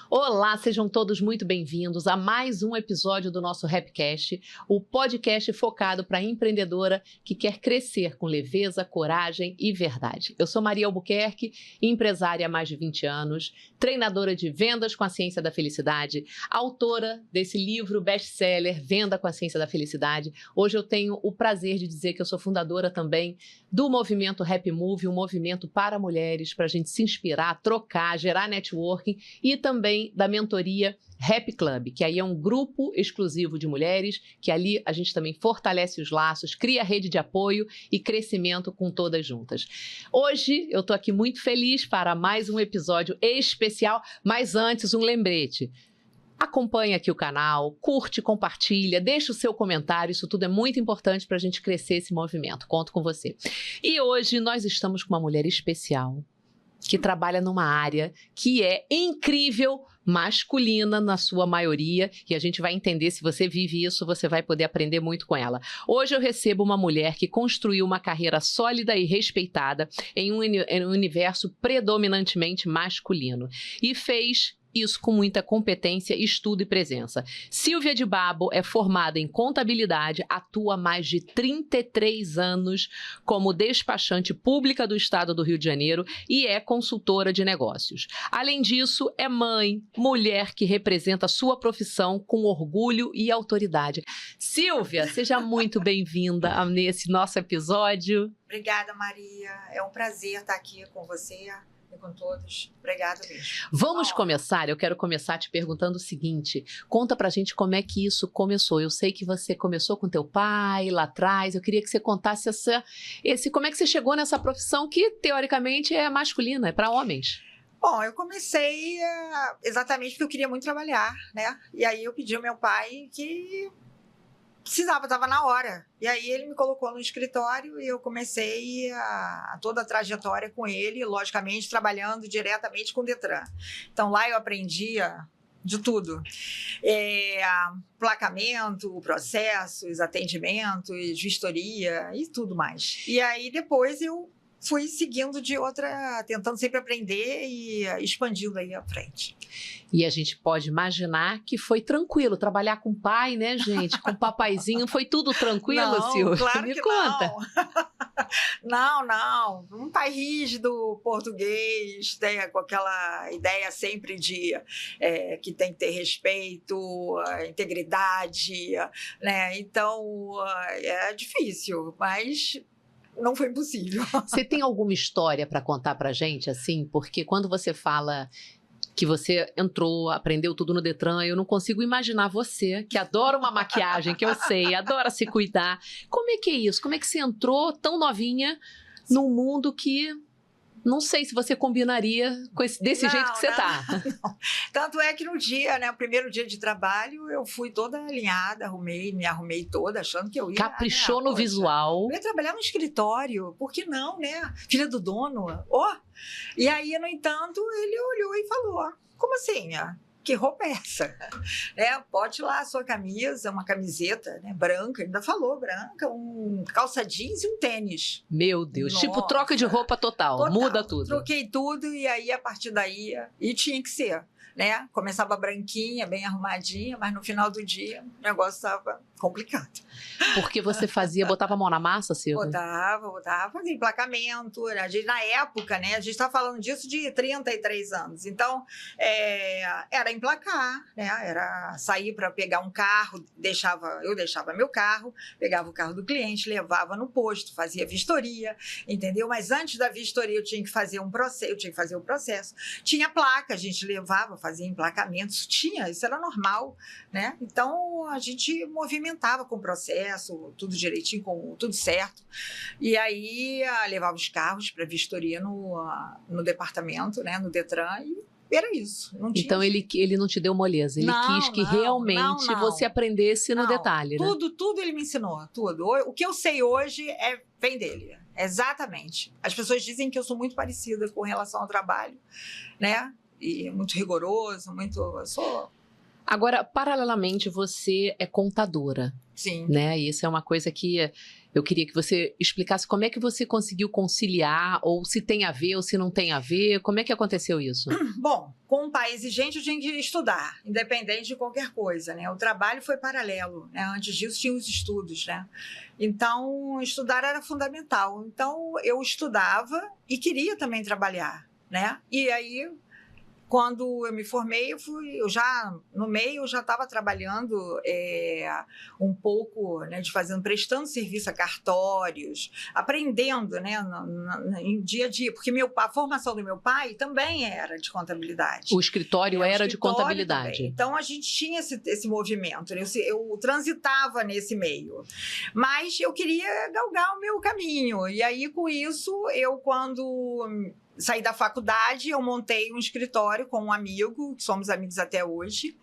Olá, sejam todos muito bem-vindos a mais um episódio do nosso Rapcast, o podcast focado para a empreendedora que quer crescer com leveza, coragem e verdade. Eu sou Maria Albuquerque, empresária há mais de 20 anos, treinadora de vendas com a ciência da felicidade, autora desse livro best-seller Venda com a Ciência da Felicidade. Hoje eu tenho o prazer de dizer que eu sou fundadora também do movimento Rap Move, um movimento para mulheres, para a gente se inspirar, trocar, gerar networking, e também da mentoria Rap Club, que aí é um grupo exclusivo de mulheres, que ali a gente também fortalece os laços, cria rede de apoio e crescimento com todas juntas. Hoje eu estou aqui muito feliz para mais um episódio especial, mas antes um lembrete. Acompanhe aqui o canal, curte, compartilha, deixa o seu comentário, isso tudo é muito importante para a gente crescer esse movimento. Conto com você. E hoje nós estamos com uma mulher especial, que trabalha numa área que é incrível, masculina na sua maioria, e a gente vai entender, se você vive isso, você vai poder aprender muito com ela. Hoje eu recebo uma mulher que construiu uma carreira sólida e respeitada em um universo predominantemente masculino e fez isso com muita competência, estudo e presença. Silvia de Babo é formada em contabilidade, atua há mais de 33 anos como despachante pública do estado do Rio de Janeiro e é consultora de negócios. Além disso, é mãe, mulher que representa a sua profissão com orgulho e autoridade. Silvia, seja muito bem-vinda nesse nosso episódio. Obrigada, Maria. É um prazer estar aqui com você e com todos. Obrigada mesmo. Vamos começar? Eu quero começar te perguntando o seguinte. Conta pra gente como é que isso começou. Eu sei que você começou com teu pai lá atrás. Eu queria que você contasse como é que você chegou nessa profissão que, teoricamente, é masculina, é para homens. Bom, eu comecei exatamente porque eu queria muito trabalhar, né? E aí eu pedi ao meu pai que precisava, estava na hora. E aí ele me colocou no escritório e eu comecei toda a trajetória com ele, logicamente trabalhando diretamente com o Detran. Então lá eu aprendia de tudo. Placamento, processos, atendimentos, vistoria e tudo mais. E aí depois eu fui seguindo tentando sempre aprender e expandindo aí à frente. E a gente pode imaginar que foi tranquilo trabalhar com o pai, né, gente? Com o papaizinho, foi tudo tranquilo, não, Silvia? Claro Me que conta. Não. Um pai rígido, português, né, com aquela ideia sempre de que tem que ter respeito, integridade, né? Então, é difícil, mas não foi impossível. Você tem alguma história para contar pra gente, assim? Porque quando você fala que você entrou, aprendeu tudo no Detran, eu não consigo imaginar você, que adora uma maquiagem, que eu sei, adora se cuidar. Como é que é isso? Como é que você entrou tão novinha num mundo que não sei se você combinaria desse jeito que você tá? Não. Tanto é que no dia, né, o primeiro dia de trabalho, eu fui toda alinhada, me arrumei toda, achando que eu ia... Caprichou no visual. Eu ia trabalhar no escritório, por que não, né? Filha do dono, E aí, no entanto, ele olhou e falou, como assim, que roupa é essa? Pode lá a sua camisa, uma camiseta, né, branca, ainda falou branca, calça jeans e um tênis. Meu Deus, Nossa. Tipo troca de roupa total, muda tudo. Troquei tudo e aí a partir daí, e tinha que ser, né? Começava branquinha, bem arrumadinha, mas no final do dia o negócio estava complicado. Porque você botava a mão na massa, Silvia? Botava, fazia emplacamento. Na época, né, a gente está falando disso de 33 anos. Então, era emplacar, né? Era sair para pegar um carro, eu deixava meu carro, pegava o carro do cliente, levava no posto, fazia vistoria, entendeu? Mas antes da vistoria eu tinha que fazer o processo. Tinha placa, a gente levava, fazia emplacamentos, isso era normal, né? Então, a gente movimentava com o processo, tudo direitinho, com tudo certo. E aí, levava os carros para vistoria no departamento, né, no Detran, e era isso. Então, ele não te deu moleza, ele quis que realmente você aprendesse no detalhe, né? Tudo ele me ensinou, tudo. O que eu sei hoje vem dele, exatamente. As pessoas dizem que eu sou muito parecida com relação ao trabalho, né? E muito rigoroso, eu sou Agora, paralelamente, você é contadora, Sim. né? E isso é uma coisa que eu queria que você explicasse como é que você conseguiu conciliar, ou se tem a ver, ou se não tem a ver, como é que aconteceu isso? Bom, com um pai exigente, eu tinha que estudar, independente de qualquer coisa, né? O trabalho foi paralelo, né? Antes disso, tinha os estudos, né? Então, estudar era fundamental. Então, eu estudava e queria também trabalhar, né? E aí, quando eu me formei, no meio, eu já estava trabalhando um pouco, né, prestando serviço a cartórios, aprendendo, né, em dia a dia, porque a formação do meu pai também era de contabilidade. O escritório era de contabilidade. Também. Então, a gente tinha esse movimento, né? Eu transitava nesse meio, mas eu queria galgar o meu caminho, e aí, com isso, quando saí da faculdade, eu montei um escritório com um amigo, que somos amigos até hoje,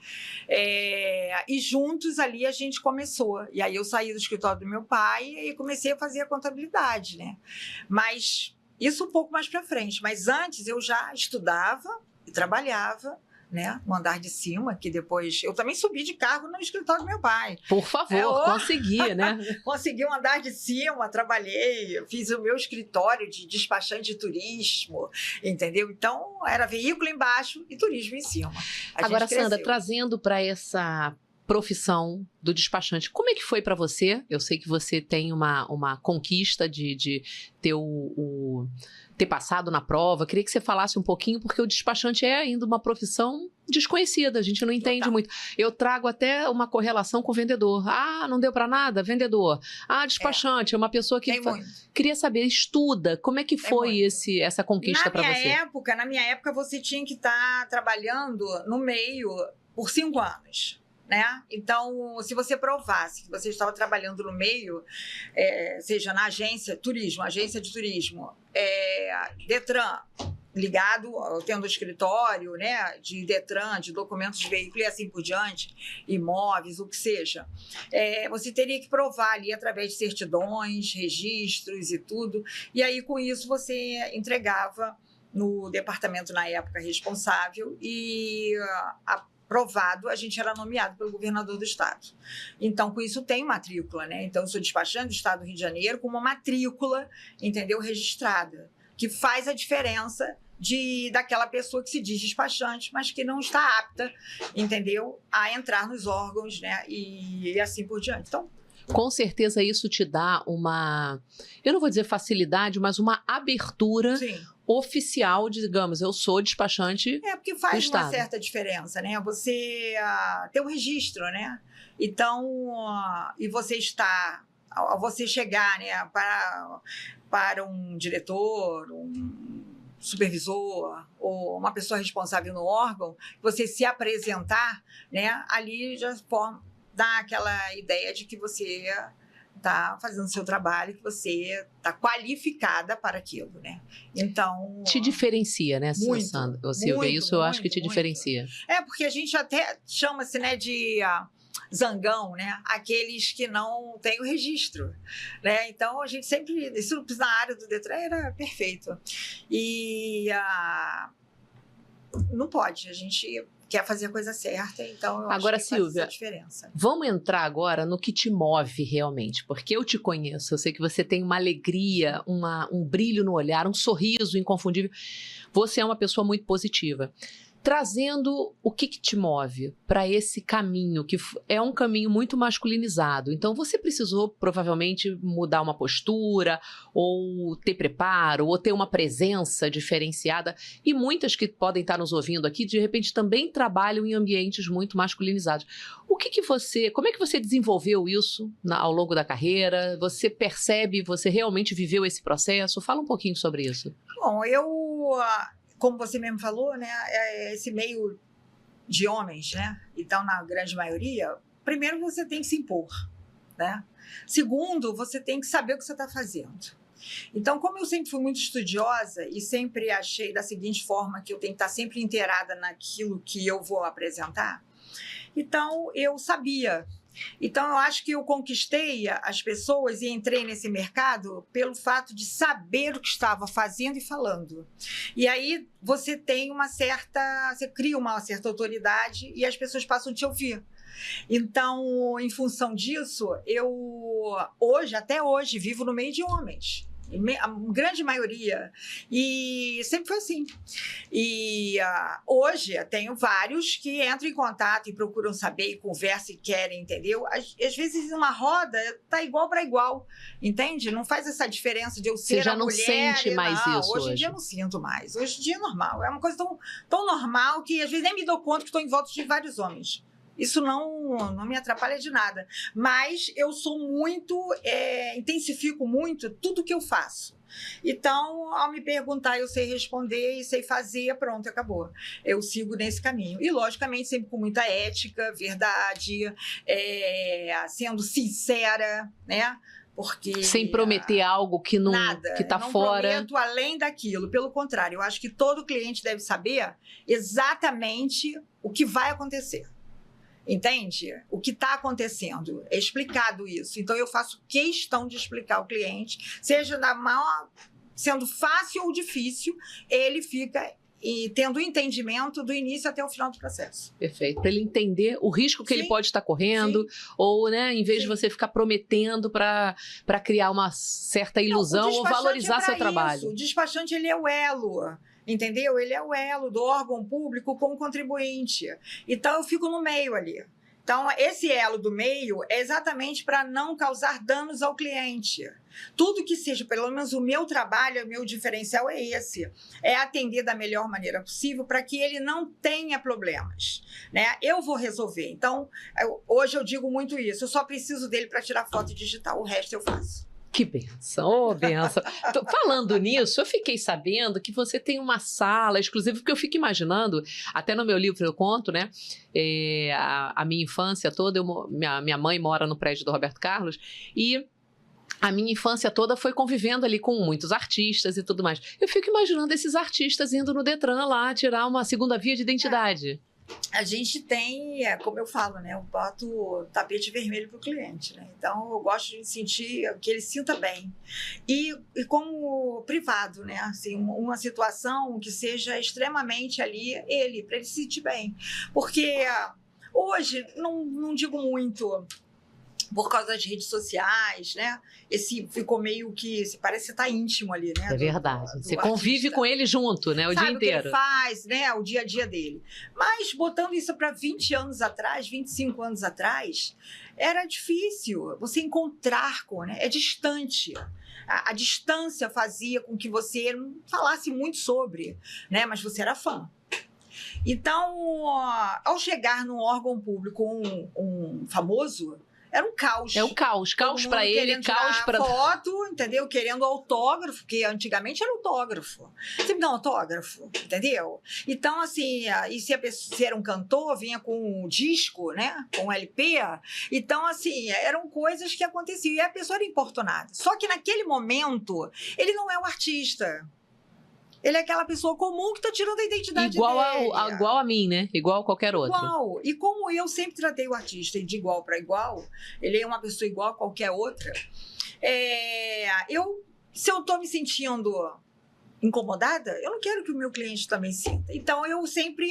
e juntos ali a gente começou. E aí eu saí do escritório do meu pai e comecei a fazer a contabilidade, né? Mas isso um pouco mais para frente. Mas antes eu já estudava e trabalhava, né, no andar de cima, que depois eu também subi de carro no escritório do meu pai. Por favor, consegui, né? Consegui um andar de cima, trabalhei, fiz o meu escritório de despachante de turismo, entendeu? Então, era veículo embaixo e turismo em cima. Agora, Sandra, trazendo para essa profissão do despachante, como é que foi para você? Eu sei que você tem uma conquista de ter ter passado na prova. Queria que você falasse um pouquinho, porque o despachante é ainda uma profissão desconhecida, a gente não entende muito. Eu trago até uma correlação com o vendedor. Ah, não deu para nada? Vendedor. Ah, despachante, é uma pessoa que... Queria saber, estuda, como é que foi essa conquista para você? Na minha época, você tinha que estar trabalhando no meio por 5 anos. Né? Então, se você provasse que você estava trabalhando no meio, seja na agência de turismo, Detran, ligado, tendo escritório, né, de Detran, de documentos de veículo e assim por diante, imóveis, o que seja, você teria que provar ali através de certidões, registros e tudo, e aí com isso você entregava no departamento na época responsável e aprovado, a gente era nomeado pelo governador do estado. Então, com isso tem matrícula, né? Então, eu sou despachante do estado do Rio de Janeiro com uma matrícula, entendeu, registrada, que faz a diferença daquela pessoa que se diz despachante, mas que não está apta, entendeu, a entrar nos órgãos, né? E assim por diante. Então, com certeza isso te dá eu não vou dizer facilidade, mas uma abertura oficial, digamos, eu sou despachante do porque faz estado. Uma certa diferença, né? Você tem um registro, né? Então, e você ao você chegar, né, para um diretor, um supervisor ou uma pessoa responsável no órgão, você se apresentar, né, ali já dá aquela ideia de que você está fazendo o seu trabalho, que você está qualificada para aquilo, né? Então... Te diferencia, né, Sandra? Silvia, isso eu acho que te diferencia. Porque a gente até chama-se, né, de zangão, né? Aqueles que não têm o registro, né? Então, a gente sempre... Isso na área do Detran era perfeito. E não pode, a gente quer fazer a coisa certa, então eu agora, acho que faz Silvia, essa diferença. Vamos entrar agora no que te move realmente, porque eu te conheço, eu sei que você tem uma alegria, um brilho no olhar, um sorriso inconfundível. Você é uma pessoa muito positiva. Trazendo o que te move para esse caminho, que é um caminho muito masculinizado. Então, você precisou, provavelmente, mudar uma postura, ou ter preparo, ou ter uma presença diferenciada. E muitas que podem estar nos ouvindo aqui, de repente, também trabalham em ambientes muito masculinizados. Como é que você desenvolveu isso ao longo da carreira? Você percebe, você realmente viveu esse processo? Fala um pouquinho sobre isso. Bom, como você mesmo falou, né, esse meio de homens, né? Então, na grande maioria, primeiro você tem que se impor, né? Segundo, você tem que saber o que você está fazendo. Então, como eu sempre fui muito estudiosa e sempre achei da seguinte forma que eu tenho que estar sempre inteirada naquilo que eu vou apresentar, então eu sabia Então, eu acho que eu conquistei as pessoas e entrei nesse mercado pelo fato de saber o que estava fazendo e falando. E aí você tem você cria uma certa autoridade e as pessoas passam a te ouvir. Então, em função disso, até hoje, vivo no meio de homens. A grande maioria, e sempre foi assim. E hoje tenho vários que entram em contato e procuram saber e conversam e querem, entendeu? Às vezes numa roda tá igual para igual, entende? Não faz essa diferença de eu ser Você já a não mulher. sente mais isso hoje em dia eu não sinto mais. Hoje em dia é normal. É uma coisa tão normal que às vezes nem me dou conta que estou em volta de vários homens. Isso não me atrapalha de nada. Mas eu sou intensifico muito tudo que eu faço. Então, ao me perguntar, eu sei responder e sei fazer, pronto, acabou. Eu sigo nesse caminho. E, logicamente, sempre com muita ética, verdade, sendo sincera, né? Porque sem prometer algo que não nada, que está fora. Não prometo além daquilo. Pelo contrário, eu acho que todo cliente deve saber exatamente o que vai acontecer. Entende? O que está acontecendo? É explicado isso. Então, eu faço questão de explicar ao cliente, seja sendo fácil ou difícil, ele fica tendo entendimento do início até o final do processo. Perfeito. Para ele entender o risco que ele pode estar correndo, ou, né, em vez de você ficar prometendo para criar uma certa ilusão ou valorizar seu trabalho. O despachante, ele é o elo. Entendeu? Ele é o elo do órgão público com o contribuinte. Então, eu fico no meio ali. Então, esse elo do meio é exatamente para não causar danos ao cliente. Tudo que seja, pelo menos o meu trabalho, o meu diferencial é esse. É atender da melhor maneira possível para que ele não tenha problemas. Né? Eu vou resolver. Então, hoje eu digo muito isso. Eu só preciso dele para tirar foto digital. O resto eu faço. Que benção, oh, benção. Falando nisso, eu fiquei sabendo que você tem uma sala exclusiva, porque eu fico imaginando, até no meu livro eu conto, né, a minha infância toda, minha mãe mora no prédio do Roberto Carlos, e a minha infância toda foi convivendo ali com muitos artistas e tudo mais. Eu fico imaginando esses artistas indo no Detran lá tirar uma segunda via de identidade. A gente tem, como eu falo, né? Eu boto o tapete vermelho para o cliente, né? Então, eu gosto de sentir que ele sinta bem. E como privado, né? Assim, uma situação que seja extremamente ali, para ele se sentir bem. Porque hoje, não digo muito por causa das redes sociais, né? Ficou meio que, parece que você tá íntimo ali, né? É verdade. Você convive com ele junto, né? O dia inteiro. Sabe o que ele faz, né? O dia a dia dele. Mas botando isso para 20 anos atrás, 25 anos atrás, era difícil você encontrar né? É distante. A distância fazia com que você não falasse muito sobre, né? Mas você era fã. Então, ao chegar num órgão público um famoso, era um caos. É um caos. Caos para ele, caos para... foto, entendeu? Querendo autógrafo, porque antigamente era autógrafo. Sempre dá um autógrafo, entendeu? Então, assim, e se era um cantor, vinha com um disco, né? Com um LP. Então, assim, eram coisas que aconteciam. E a pessoa era importunada. Só que naquele momento, ele não é um artista. Ele é aquela pessoa comum que está tirando a identidade dele. Igual a mim, né? Igual a qualquer outro. Igual. E como eu sempre tratei o artista de igual para igual, ele é uma pessoa igual a qualquer outra, se eu estou me sentindo incomodada, eu não quero que o meu cliente também sinta. Então, eu sempre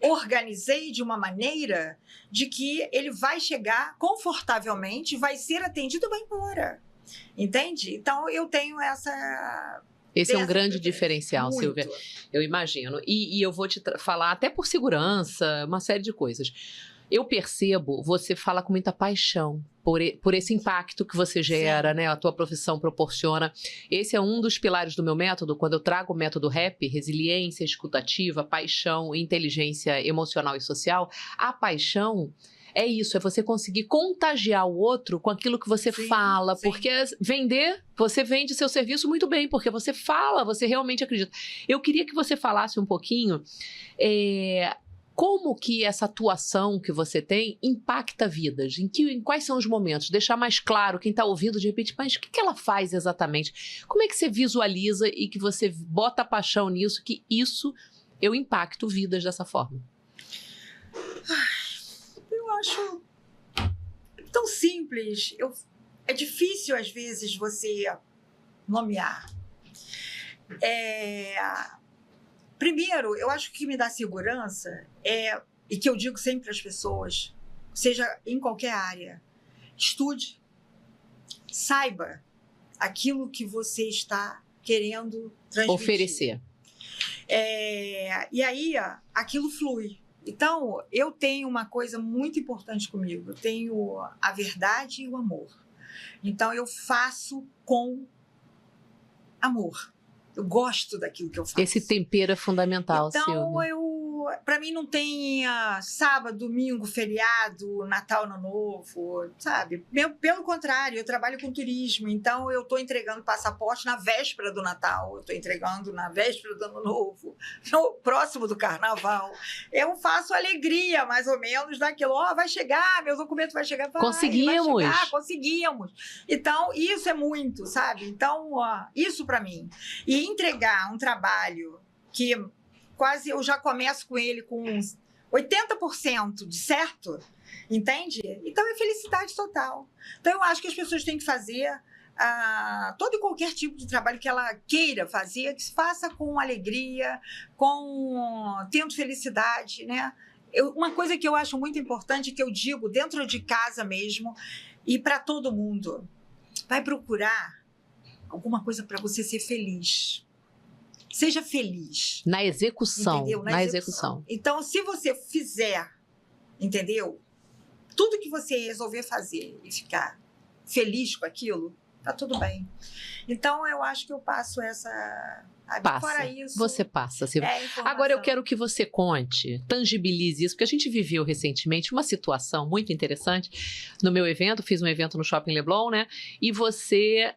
organizei de uma maneira de que ele vai chegar confortavelmente, vai ser atendido e vai embora. Entende? Então, eu tenho essa... Esse é um grande diferencial, muito. Silvia, eu imagino. E eu vou te falar, até por segurança, uma série de coisas. Eu percebo, você fala com muita paixão por esse impacto que você gera, né? A tua profissão proporciona. Esse é um dos pilares do meu método, quando eu trago o método RAP, resiliência escutativa, paixão, inteligência emocional e social. A paixão... é isso, é você conseguir contagiar o outro com aquilo que você fala, porque você vende seu serviço muito bem, porque você fala, você realmente acredita. Eu queria que você falasse um pouquinho como que essa atuação que você tem impacta vidas, em quais são os momentos, deixar mais claro, quem está ouvindo de repente, mas o que ela faz exatamente? Como é que você visualiza e que você bota paixão nisso, que isso eu impacto vidas dessa forma? Eu acho tão simples. É difícil, às vezes, você nomear. Primeiro, eu acho que o que me dá segurança e que eu digo sempre para as pessoas, seja em qualquer área, estude, saiba aquilo que você está querendo transmitir. Oferecer. E aí, aquilo flui. Então, eu tenho uma coisa muito importante comigo. Eu tenho a verdade e o amor. Então, eu faço com amor. Eu gosto daquilo que eu faço. Esse tempero é fundamental, então, Silvia. Para mim não tem sábado, domingo, feriado, Natal, Ano Novo, sabe? Pelo contrário, eu trabalho com turismo, então eu estou entregando passaporte na véspera do Natal, eu estou entregando na véspera do Ano Novo, no próximo do Carnaval. Eu faço alegria, mais ou menos, daquilo. Vai chegar, meu documento vai chegar. Conseguimos. Vai chegar, conseguimos. Então, isso é muito, sabe? Então, isso para mim. E entregar um trabalho que quase eu já começo com ele com 80% de certo, entende? Então é felicidade total. Então eu acho que as pessoas têm que fazer todo e qualquer tipo de trabalho que ela queira fazer, que se faça com alegria, tendo felicidade, né? Uma coisa que eu acho muito importante, que eu digo dentro de casa mesmo e para todo mundo, vai procurar alguma coisa para você ser feliz. Seja feliz. Na execução. Entendeu? Na execução. Então, se você fizer, entendeu? Tudo que você resolver fazer e ficar feliz com aquilo, tá tudo bem. Então, eu acho que eu passo essa... Passa. Fora isso... Você passa, Silvia. Agora, eu quero que você conte, tangibilize isso, porque a gente viveu recentemente uma situação muito interessante no meu evento, fiz um evento no Shopping Leblon, né? E você...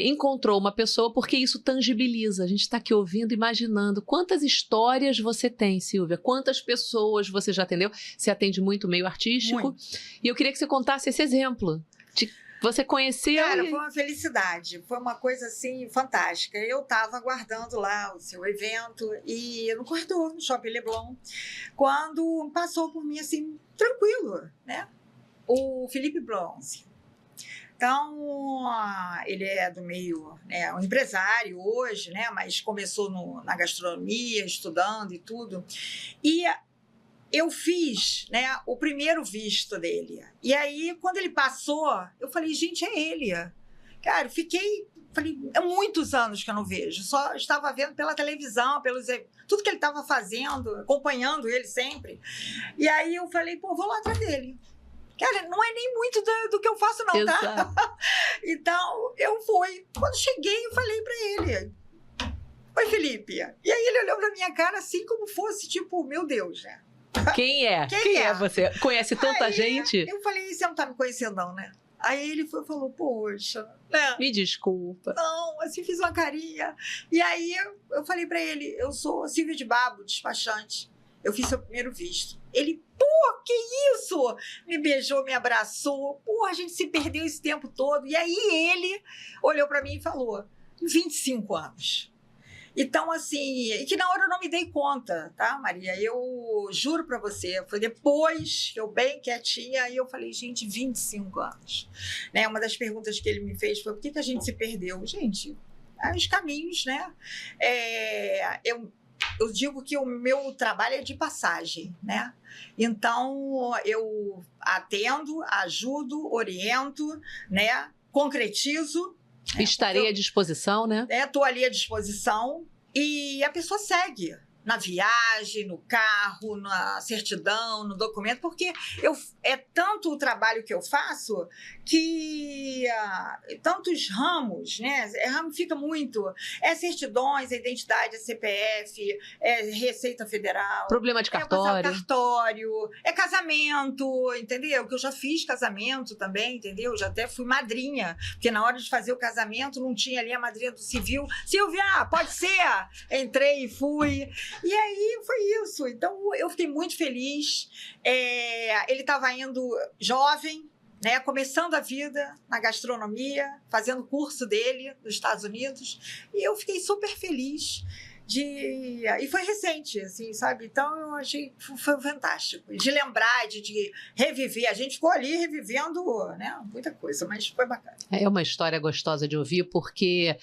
encontrou uma pessoa, porque isso tangibiliza. A gente está aqui ouvindo, imaginando quantas histórias você tem, Silvia, quantas pessoas você já atendeu. Você atende muito meio artístico. Muito. E eu queria que você contasse esse exemplo. Você conheceu... Cara, foi uma felicidade. Foi uma coisa, assim, fantástica. Eu estava aguardando lá o seu evento e no corredor, no Shopping Leblon, quando passou por mim, assim, tranquilo, né? O Felipe Bronze. Então, ele é do meio, né, um empresário hoje, né, mas começou na gastronomia, estudando e tudo. E eu fiz, né, o primeiro visto dele. E aí, quando ele passou, eu falei, gente, é ele. Cara, falei, há muitos anos que eu não vejo. Só estava vendo pela televisão, tudo que ele estava fazendo, acompanhando ele sempre. E aí eu falei, vou lá atrás dele. Cara, não é nem muito do que eu faço, não, Exato. tá? Então, eu fui. Quando cheguei, eu falei pra ele, oi, Felipe. E aí ele olhou pra minha cara assim como fosse, tipo, meu Deus, né? Quem é? Quem é você? Conhece tanta aí, gente? Eu falei, você não tá me conhecendo, não, né? Aí ele falou, poxa, né? Me desculpa. Não, assim, fiz uma carinha. E aí eu falei pra ele, eu sou Silvia de Babo, despachante. Eu fiz seu primeiro visto. Ele, que isso? Me beijou, me abraçou. A gente se perdeu esse tempo todo. E aí ele olhou para mim e falou, 25 anos. Então, assim, e que na hora eu não me dei conta, tá, Maria? Eu juro para você, foi depois, eu bem quietinha, aí eu falei, gente, 25 anos. Né? Uma das perguntas que ele me fez foi, por que a gente se perdeu? Gente, os caminhos, né? Eu digo que o meu trabalho é de passagem, né? Então, eu atendo, ajudo, oriento, né? Concretizo. Estarei à disposição, né? Estou ali à disposição e a pessoa segue na viagem, no carro, na certidão, no documento, porque é tanto o trabalho que eu faço que tantos ramos, né? Ramifica muito. Certidões, identidade, CPF, Receita Federal. Problema de cartório. Cartório, casamento, entendeu? Que eu já fiz casamento também, entendeu? Já até fui madrinha, porque na hora de fazer o casamento não tinha ali a madrinha do civil. Silvia, pode ser? Entrei e fui. E aí foi isso. Então eu fiquei muito feliz. Ele estava indo jovem, né, começando a vida na gastronomia, fazendo o curso dele nos Estados Unidos. E eu fiquei super feliz E foi recente, assim, sabe? Então, eu achei que foi fantástico. De lembrar, de reviver. A gente ficou ali revivendo, né, muita coisa, mas foi bacana. É uma história gostosa de ouvir, porque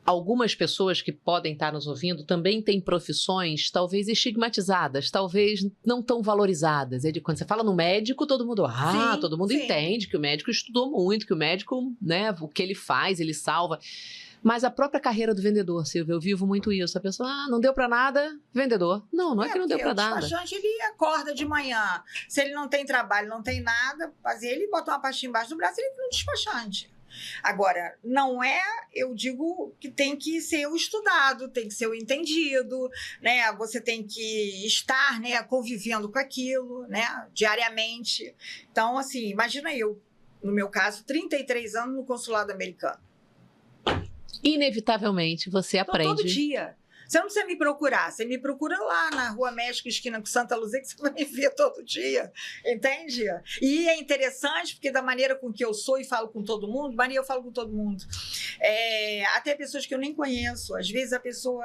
algumas pessoas que podem estar nos ouvindo também têm profissões talvez estigmatizadas, talvez não tão valorizadas. Quando você fala no médico, todo mundo, Sim, todo mundo sim. entende que o médico estudou muito, que o médico, né, o que ele faz, ele salva. Mas a própria carreira do vendedor, Silvia, eu vivo muito isso. A pessoa, não deu pra nada, vendedor. Não é que não deu pra nada. O despachante, ele acorda de manhã. Se ele não tem trabalho, não tem nada, ele bota uma pastinha embaixo do braço e ele vira um despachante. Agora, não é, eu digo que tem que ser o estudado, tem que ser o entendido, né? Você tem que estar, né, convivendo com aquilo, né, diariamente. Então, assim, imagina eu, no meu caso, 33 anos no consulado americano. Inevitavelmente, você aprende. Todo dia. Você não precisa me procurar. Você me procura lá na Rua México, esquina com Santa Luzia, que você vai me ver todo dia. Entende? E é interessante, porque da maneira com que eu sou e falo com todo mundo, Maria, eu falo com todo mundo. Até pessoas que eu nem conheço. Às vezes a pessoa,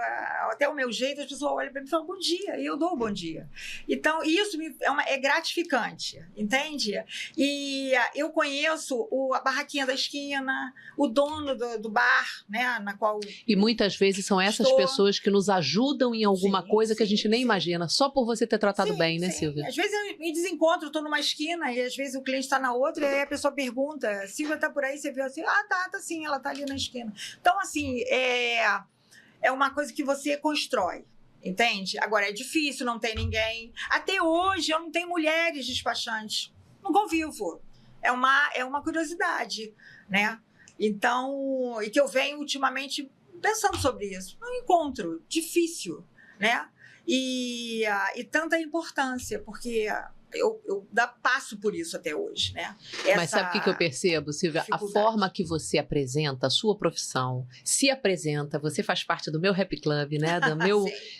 até o meu jeito, as pessoas olham para mim e falam bom dia, e eu dou bom dia. Então, isso é gratificante, entende? E eu conheço a barraquinha da esquina, o dono do bar, né, na qual... E muitas vezes são essas pessoas que nos ajudam em alguma coisa que a gente nem imagina, só por você ter tratado bem, né, Silvia? Às vezes eu me desencontro, estou numa esquina e às vezes o cliente está na outra e aí a pessoa pergunta, Silvia está por aí, você viu assim? Tá sim, ela está ali na esquina. Então, assim, é uma coisa que você constrói, entende? Agora, é difícil, não tem ninguém. Até hoje eu não tenho mulheres despachantes, não convivo. É uma curiosidade, né? Então, e que eu venho ultimamente pensando sobre isso. Um encontro difícil, né? E tanta importância, porque eu passo por isso até hoje, né? Mas sabe o que eu percebo, Silvia? A forma que você apresenta a sua profissão, se apresenta, você faz parte do meu Happy Club, né?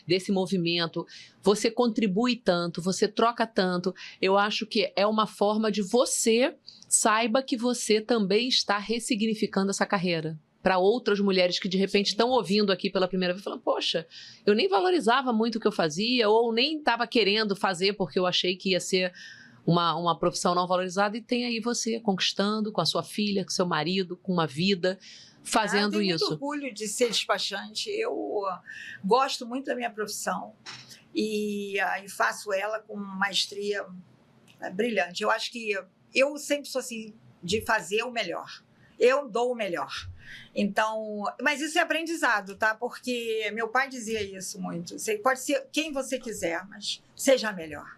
Desse movimento, você contribui tanto, você troca tanto. Eu acho que é uma forma de você saiba que você também está ressignificando essa carreira. Para outras mulheres que de repente estão ouvindo aqui pela primeira vez, falando, poxa, eu nem valorizava muito o que eu fazia, ou nem estava querendo fazer porque eu achei que ia ser uma profissão não valorizada, e tem aí você conquistando com a sua filha, com seu marido, com uma vida, fazendo isso. Eu tenho muito orgulho de ser despachante, eu gosto muito da minha profissão e faço ela com maestria brilhante. Eu acho que eu sempre sou assim, de fazer o melhor. Eu dou o melhor. Então, mas isso é aprendizado, tá? Porque meu pai dizia isso muito. Você pode ser quem você quiser, mas seja melhor.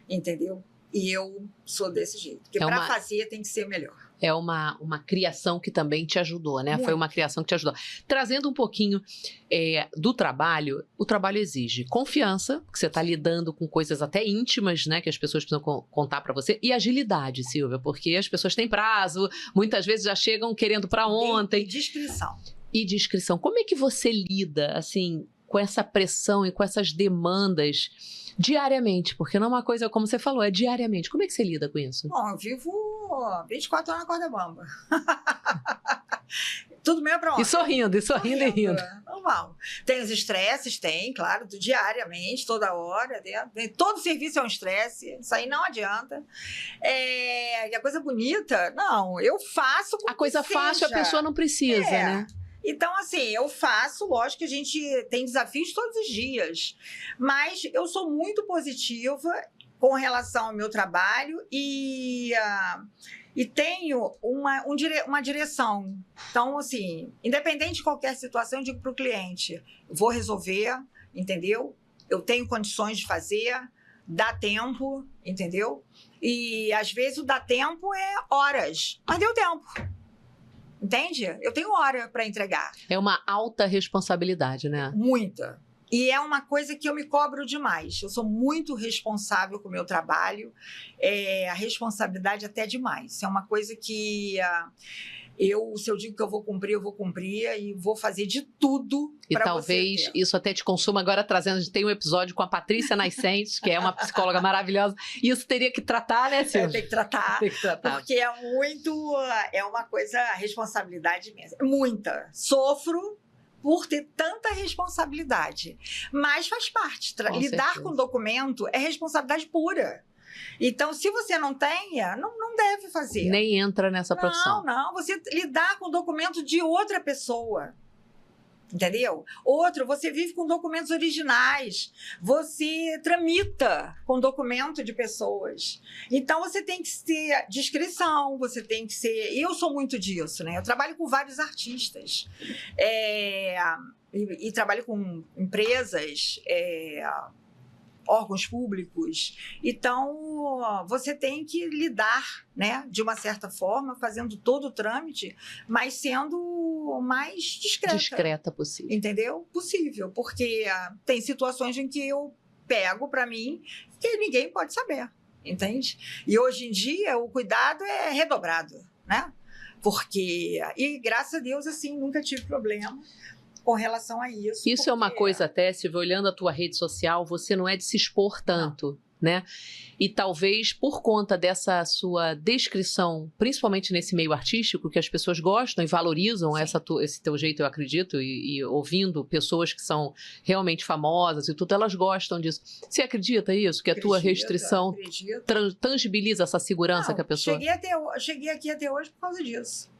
Entendeu? E eu sou desse jeito. Porque para fazer tem que ser melhor. É uma criação que também te ajudou, né? Muito. Foi uma criação que te ajudou. Trazendo um pouquinho do trabalho, o trabalho exige confiança, que você está lidando com coisas até íntimas, né? Que as pessoas precisam contar para você. E agilidade, Silvia, porque as pessoas têm prazo, muitas vezes já chegam querendo para ontem. E discrição. Como é que você lida, assim, com essa pressão e com essas demandas diariamente? Porque não é uma coisa, como você falou, é diariamente. Como é que você lida com isso? Bom, eu vivo 24 horas na corda bamba. Tudo meio pra ontem. E sorrindo e rindo. Normal. Tem os estresses, claro, diariamente, toda hora. Todo serviço é um estresse, isso aí não adianta. E a coisa bonita, não, eu faço com a coisa fácil a pessoa não precisa, né? Então, assim, eu faço, lógico que a gente tem desafios todos os dias, mas eu sou muito positiva com relação ao meu trabalho e tenho uma direção. Então, assim, independente de qualquer situação, eu digo para o cliente, vou resolver, entendeu? Eu tenho condições de fazer, dá tempo, entendeu? E, às vezes, o dá tempo é horas, mas deu tempo. Entende? Eu tenho hora para entregar. É uma alta responsabilidade, né? Muita. E é uma coisa que eu me cobro demais. Eu sou muito responsável com o meu trabalho. A responsabilidade até demais. Isso é uma coisa que se eu digo que eu vou cumprir e vou fazer de tudo para você. E talvez isso até te consuma. Agora trazendo, a gente tem um episódio com a Patrícia Nascentes, que é uma psicóloga maravilhosa. E isso teria que tratar, né, Silvia? Tem que tratar. Porque é uma coisa, a responsabilidade mesmo. Muita. Sofro, por ter tanta responsabilidade. Mas faz parte. Lidar com documento é responsabilidade pura. Então, se você não tenha, não deve fazer. Nem entra nessa profissão. Não. Você lidar com documento de outra pessoa. Entendeu? Outro, você vive com documentos originais, você tramita com documento de pessoas. Então, você tem que ter discrição, você tem que ser... Eu sou muito disso, né? Eu trabalho com vários artistas. E trabalho com empresas... órgãos públicos. Então, você tem que lidar, né, de uma certa forma, fazendo todo o trâmite, mas sendo o mais discreta possível. Entendeu? Possível, porque tem situações em que eu pego para mim que ninguém pode saber, entende? E hoje em dia o cuidado é redobrado, né? Porque, e graças a Deus, assim, nunca tive problema com relação a isso. Isso é uma coisa até, Silvia, olhando a tua rede social, você não é de se expor tanto, né? E talvez por conta dessa sua descrição, principalmente nesse meio artístico, que as pessoas gostam e valorizam esse teu jeito, eu acredito, e ouvindo pessoas que são realmente famosas e tudo, elas gostam disso. Você acredita isso? Que a tua restrição tangibiliza essa segurança que a pessoa... Cheguei aqui até hoje por causa disso.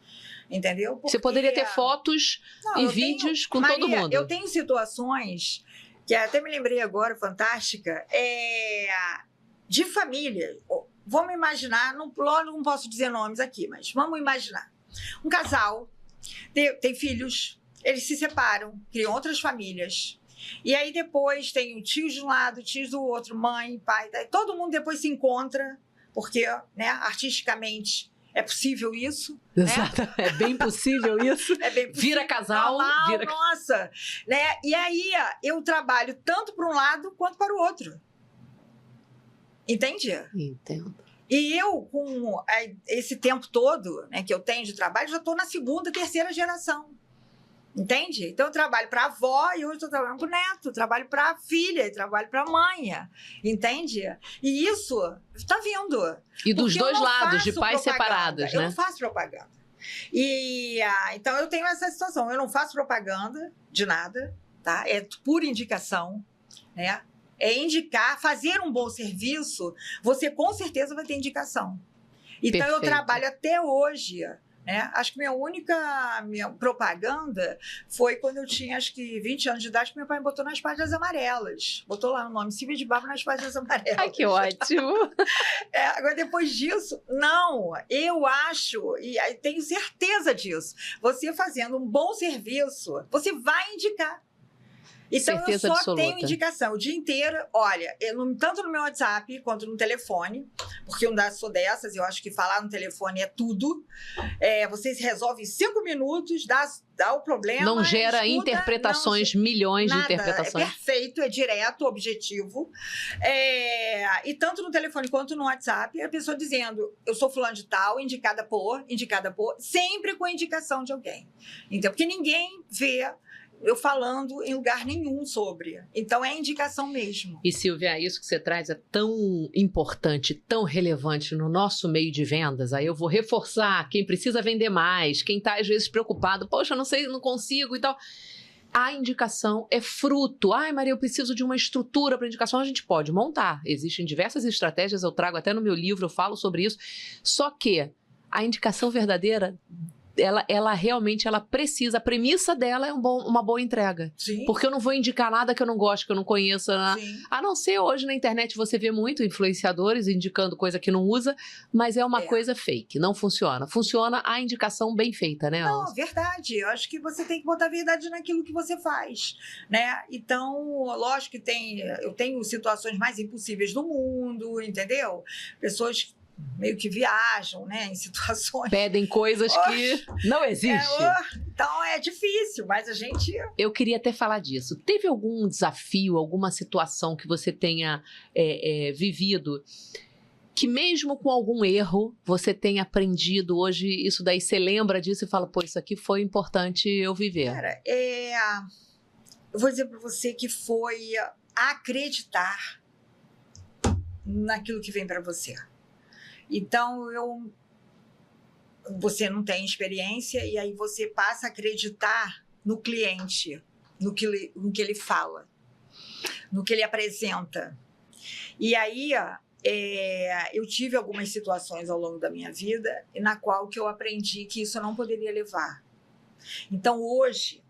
Entendeu? Porque você poderia ter fotos e vídeos com todo mundo. Eu tenho situações que até me lembrei agora, fantástica, de família. Vamos imaginar, não posso dizer nomes aqui, mas vamos imaginar. Um casal tem filhos, eles se separam, criam outras famílias. E aí depois tem tios de um lado, tios do outro, mãe, pai, todo mundo depois se encontra, porque, né, artisticamente... É possível isso? Exato. Né? É bem possível isso. É bem possível. Vira casal. Nossa. Né? E aí eu trabalho tanto para um lado quanto para o outro. Entende? Entendo. E eu, com esse tempo todo, né, que eu tenho de trabalho, já estou na segunda, terceira geração. Entende? Então, eu trabalho para a avó e hoje estou trabalhando para o neto, trabalho para a filha, trabalho para a mãe. Entende? E isso está vindo. E dos dois lados, de pais separados, né? Eu não faço propaganda. E, então, eu tenho essa situação. Eu não faço propaganda de nada, tá? É por indicação, né? É indicar, fazer um bom serviço, você com certeza vai ter indicação. Então, Perfeito. Eu trabalho até hoje... Acho que minha propaganda foi quando eu tinha, acho que 20 anos de idade, que meu pai me botou nas páginas amarelas. Botou lá o nome Silvia de Barro nas páginas amarelas. Ai, que ótimo! Agora, depois disso, não. Eu acho, e tenho certeza disso, você fazendo um bom serviço, você vai indicar. Então, certeza eu só absoluta. tenho indicação o dia inteiro. Olha, tanto no meu WhatsApp quanto no telefone, porque eu sou dessas, eu acho que falar no telefone é tudo. Você resolve em 5 minutos, dá o problema. Não gera escuta, interpretações, milhões nada, de interpretações. É perfeito, é direto, objetivo. E tanto no telefone quanto no WhatsApp, a pessoa dizendo, eu sou fulano de tal, indicada por, sempre com indicação de alguém. Então, porque ninguém vê eu falando em lugar nenhum sobre. Então, é indicação mesmo. E, Silvia, isso que você traz é tão importante, tão relevante no nosso meio de vendas. Aí eu vou reforçar quem precisa vender mais, quem está, às vezes, preocupado. Poxa, não sei, não consigo e tal. A indicação é fruto. Ai, Maria, eu preciso de uma estrutura para indicação. A gente pode montar. Existem diversas estratégias, eu trago até no meu livro, eu falo sobre isso. Só que a indicação verdadeira... Ela realmente precisa, a premissa dela é uma boa entrega. Sim. Porque eu não vou indicar nada que eu não gosto, que eu não conheça. Sim. A não ser hoje na internet você vê muito influenciadores indicando coisa que não usa, mas é uma coisa fake, não funciona. Funciona a indicação bem feita, né, Não, Elza? verdade. Eu acho que você tem que botar a verdade naquilo que você faz, né? Então, lógico que eu tenho situações mais impossíveis do mundo, entendeu? Pessoas meio que viajam, né, em situações... Pedem coisas que não existem. Então, é difícil, mas a gente... Eu queria até falar disso. Teve algum desafio, alguma situação que você tenha vivido que mesmo com algum erro, você tenha aprendido hoje isso daí? Você lembra disso e fala, pô, isso aqui foi importante eu viver. Cara, eu vou dizer para você que foi acreditar naquilo que vem para você. Então, você não tem experiência e aí você passa a acreditar no cliente, no que ele fala, no que ele apresenta. E aí, eu tive algumas situações ao longo da minha vida na qual que eu aprendi que isso eu não poderia levar. Então, hoje,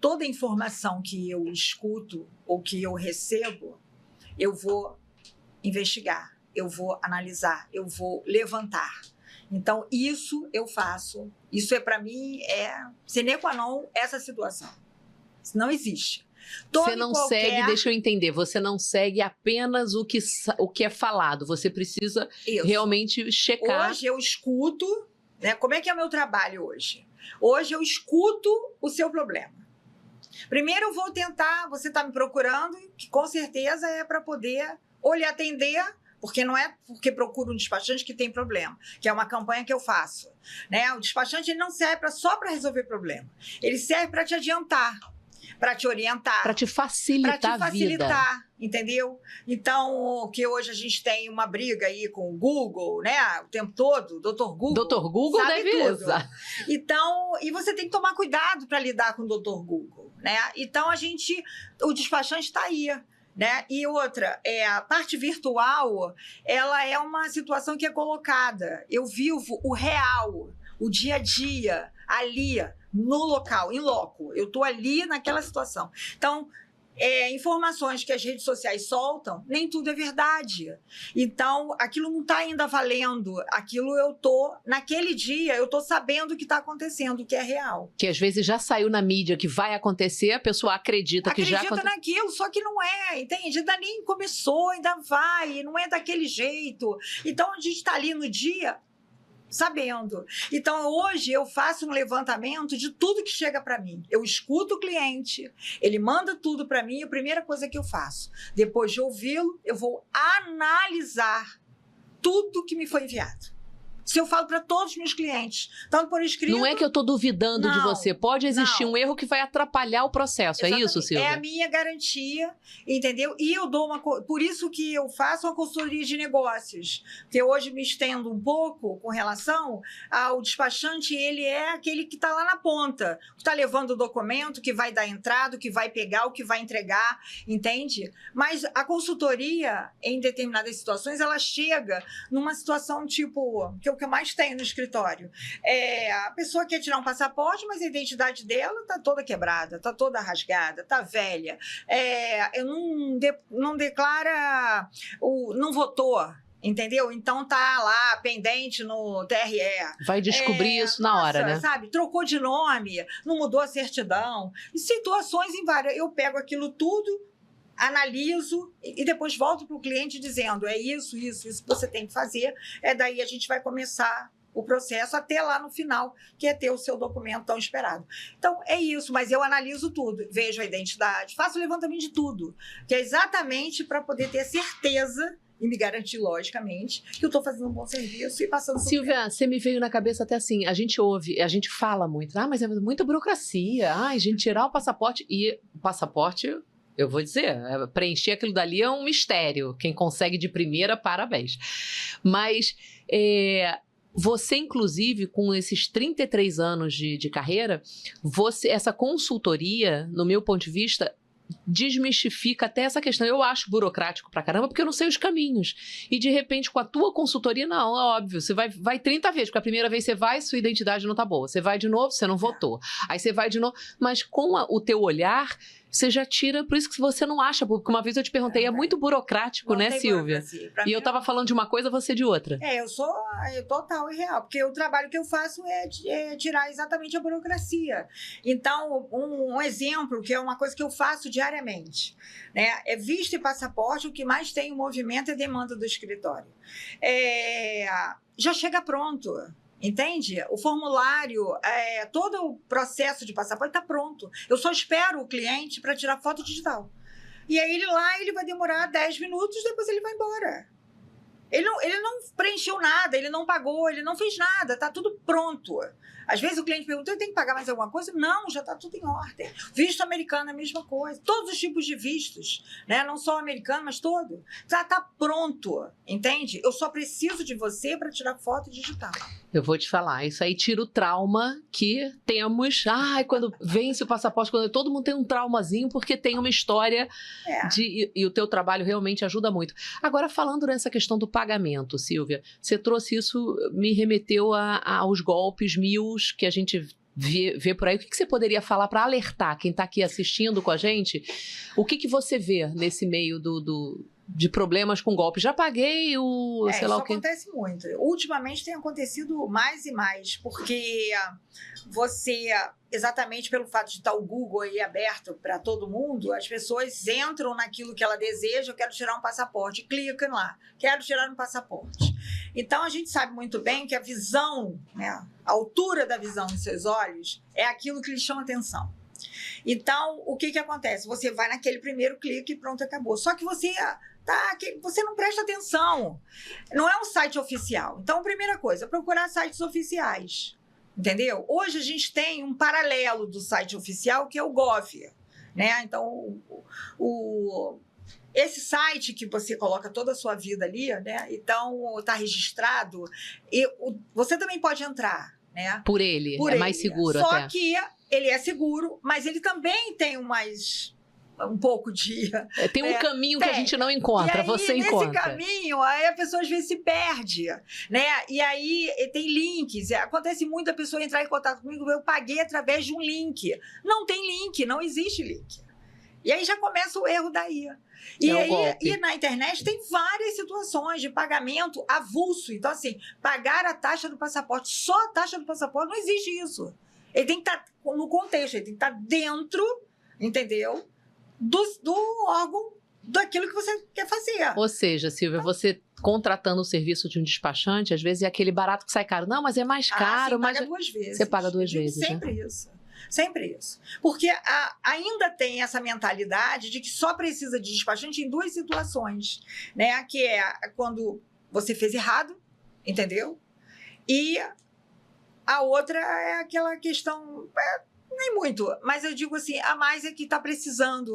toda informação que eu escuto ou que eu recebo, eu vou investigar, eu vou analisar, eu vou levantar. Então, isso eu faço. Isso para mim, sine qua non essa situação. Isso não existe. Você não segue, deixa eu entender, você não segue apenas o que é falado, você precisa realmente checar. Hoje eu escuto, né? Como é que é o meu trabalho hoje? Hoje eu escuto o seu problema. Primeiro eu vou tentar, você está me procurando, que com certeza é para poder ou lhe atender, porque não é porque procuro um despachante que tem problema, que é uma campanha que eu faço. Né? O despachante ele não serve só para resolver problema, ele serve para te adiantar, para te orientar, para te facilitar a vida, entendeu? Então, que hoje a gente tem uma briga aí com o Google, né? O tempo todo, Dr. Google. Dr. Google sabe deve tudo. Então, e você tem que tomar cuidado para lidar com o Dr. Google, né? Então, o despachante está aí. Né? E outra, a parte virtual, ela é uma situação que é colocada. Eu vivo o real, o dia a dia, ali, no local, em loco. Eu estou ali naquela situação. Então, informações que as redes sociais soltam, nem tudo é verdade. Então, aquilo não está ainda valendo. Aquilo naquele dia, eu estou sabendo o que está acontecendo, o que é real. Que às vezes já saiu na mídia que vai acontecer, a pessoa acredita que já aconteceu. Acredita naquilo, só que não é, entende? Ainda nem começou, ainda vai, não é daquele jeito. Então, a gente está ali no dia sabendo. Então, hoje eu faço um levantamento de tudo que chega para mim. Eu escuto o cliente, ele manda tudo para mim e a primeira coisa que eu faço, depois de ouvi-lo, eu vou analisar tudo que me foi enviado. Se eu falo para todos os meus clientes, tanto por escrito... Não é que eu estou duvidando de você. Pode existir um erro que vai atrapalhar o processo. Exatamente. É isso, Silvia? É a minha garantia, entendeu? E eu dou por isso que eu faço uma consultoria de negócios. Porque hoje me estendo um pouco com relação ao despachante, ele é aquele que está lá na ponta. Que está levando o documento, que vai dar entrada, que vai pegar, o que vai entregar, entende? Mas a consultoria, em determinadas situações, ela chega numa situação tipo... que o que eu mais tenho no escritório. A pessoa quer tirar um passaporte, mas a identidade dela está toda quebrada, está toda rasgada, está velha. Não declara, não votou, entendeu? Então tá lá pendente no TRE. Vai descobrir isso na hora, né? Sabe? Trocou de nome, não mudou a certidão. E situações em várias. Eu pego aquilo tudo, analiso e depois volto para o cliente dizendo isso que você tem que fazer. Daí a gente vai começar o processo até lá no final, que é ter o seu documento tão esperado. Então, é isso, mas eu analiso tudo, vejo a identidade, faço o levantamento de tudo, que é exatamente para poder ter certeza e me garantir, logicamente, que eu estou fazendo um bom serviço e passando por Silvia, você me veio na cabeça até assim, a gente ouve, a gente fala muito, mas é muita burocracia, a gente tirar o passaporte, e o passaporte... Eu vou dizer, preencher aquilo dali é um mistério. Quem consegue de primeira, parabéns. Mas você, inclusive, com esses 33 anos de carreira, essa consultoria, no meu ponto de vista, desmistifica até essa questão. Eu acho burocrático pra caramba, porque eu não sei os caminhos. E, de repente, com a tua consultoria, não, é óbvio. Você vai 30 vezes, porque a primeira vez você vai, sua identidade não tá boa. Você vai de novo, você não votou. Aí você vai de novo. Mas com o teu olhar... Você já tira, por isso que você não acha, porque uma vez eu te perguntei, é muito burocrático, né, Silvia? E eu estava falando de uma coisa, você de outra. Eu sou total e real, porque o trabalho que eu faço é tirar exatamente a burocracia. Então, um exemplo, que é uma coisa que eu faço diariamente, né? Visto e passaporte, o que mais tem o movimento é demanda do escritório. Já chega pronto. Entende? O formulário, todo o processo de passaporte está pronto. Eu só espero o cliente para tirar foto digital. E aí ele vai demorar 10 minutos, depois ele vai embora. Ele não preencheu nada, ele não pagou, ele não fez nada, está tudo pronto. Às vezes o cliente pergunta, eu tenho que pagar mais alguma coisa? Não, já está tudo em ordem. Visto americano é a mesma coisa. Todos os tipos de vistos, né? Não só o americano, mas todo. Já está pronto, entende? Eu só preciso de você para tirar foto digital. Eu vou te falar, isso aí tira o trauma que temos. Quando vence o passaporte, quando todo mundo tem um traumazinho, porque tem uma história e o teu trabalho realmente ajuda muito. Agora, falando nessa questão do pagamento, Silvia, você trouxe isso, me remeteu aos golpes 1000 que a gente vê por aí. O que você poderia falar para alertar quem está aqui assistindo com a gente? O que você vê nesse meio de problemas com golpes? Já paguei sei lá o que. Isso acontece muito. Ultimamente tem acontecido mais e mais, porque você, exatamente pelo fato de estar o Google aí aberto para todo mundo, as pessoas entram naquilo que ela deseja. Eu quero tirar um passaporte, clicam lá, quero tirar um passaporte. Então a gente sabe muito bem que a visão, né, a altura da visão dos seus olhos é aquilo que lhe chama atenção. Então, o que acontece? Você vai naquele primeiro clique e pronto, acabou. Só que você não presta atenção. Não é um site oficial. Então, primeira coisa, procurar sites oficiais. Entendeu? Hoje a gente tem um paralelo do site oficial, que é o Gov, né? Então, esse site que você coloca toda a sua vida ali, né? Então, está registrado. E você também pode entrar, né? Por ele. Mais seguro Só até. que ele é seguro, mas ele também tem um pouco de... Tem um caminho que a gente não encontra, aí, você encontra. Nesse caminho, aí a pessoa às vezes se perde, né? E aí tem links. Acontece muito a pessoa entrar em contato comigo, eu paguei através de um link. Não tem link, não existe link. E aí já começa o erro daí. E na internet tem várias situações de pagamento avulso. Então, assim, pagar a taxa do passaporte, só a taxa do passaporte, não existe isso. Ele tem que estar no contexto, ele tem que estar dentro, entendeu? Do órgão, daquilo que você quer fazer. Ou seja, Silvia, você contratando o serviço de um despachante, às vezes é aquele barato que sai caro. Não, mas é mais caro. Você paga 2 vezes. Você paga 2 vezes. Sempre isso. Sempre isso. Porque ainda tem essa mentalidade de que só precisa de despachante em 2 situações, né? Que é quando você fez errado, entendeu? E a outra é aquela questão... Nem muito, mas eu digo assim, a mais é que está precisando.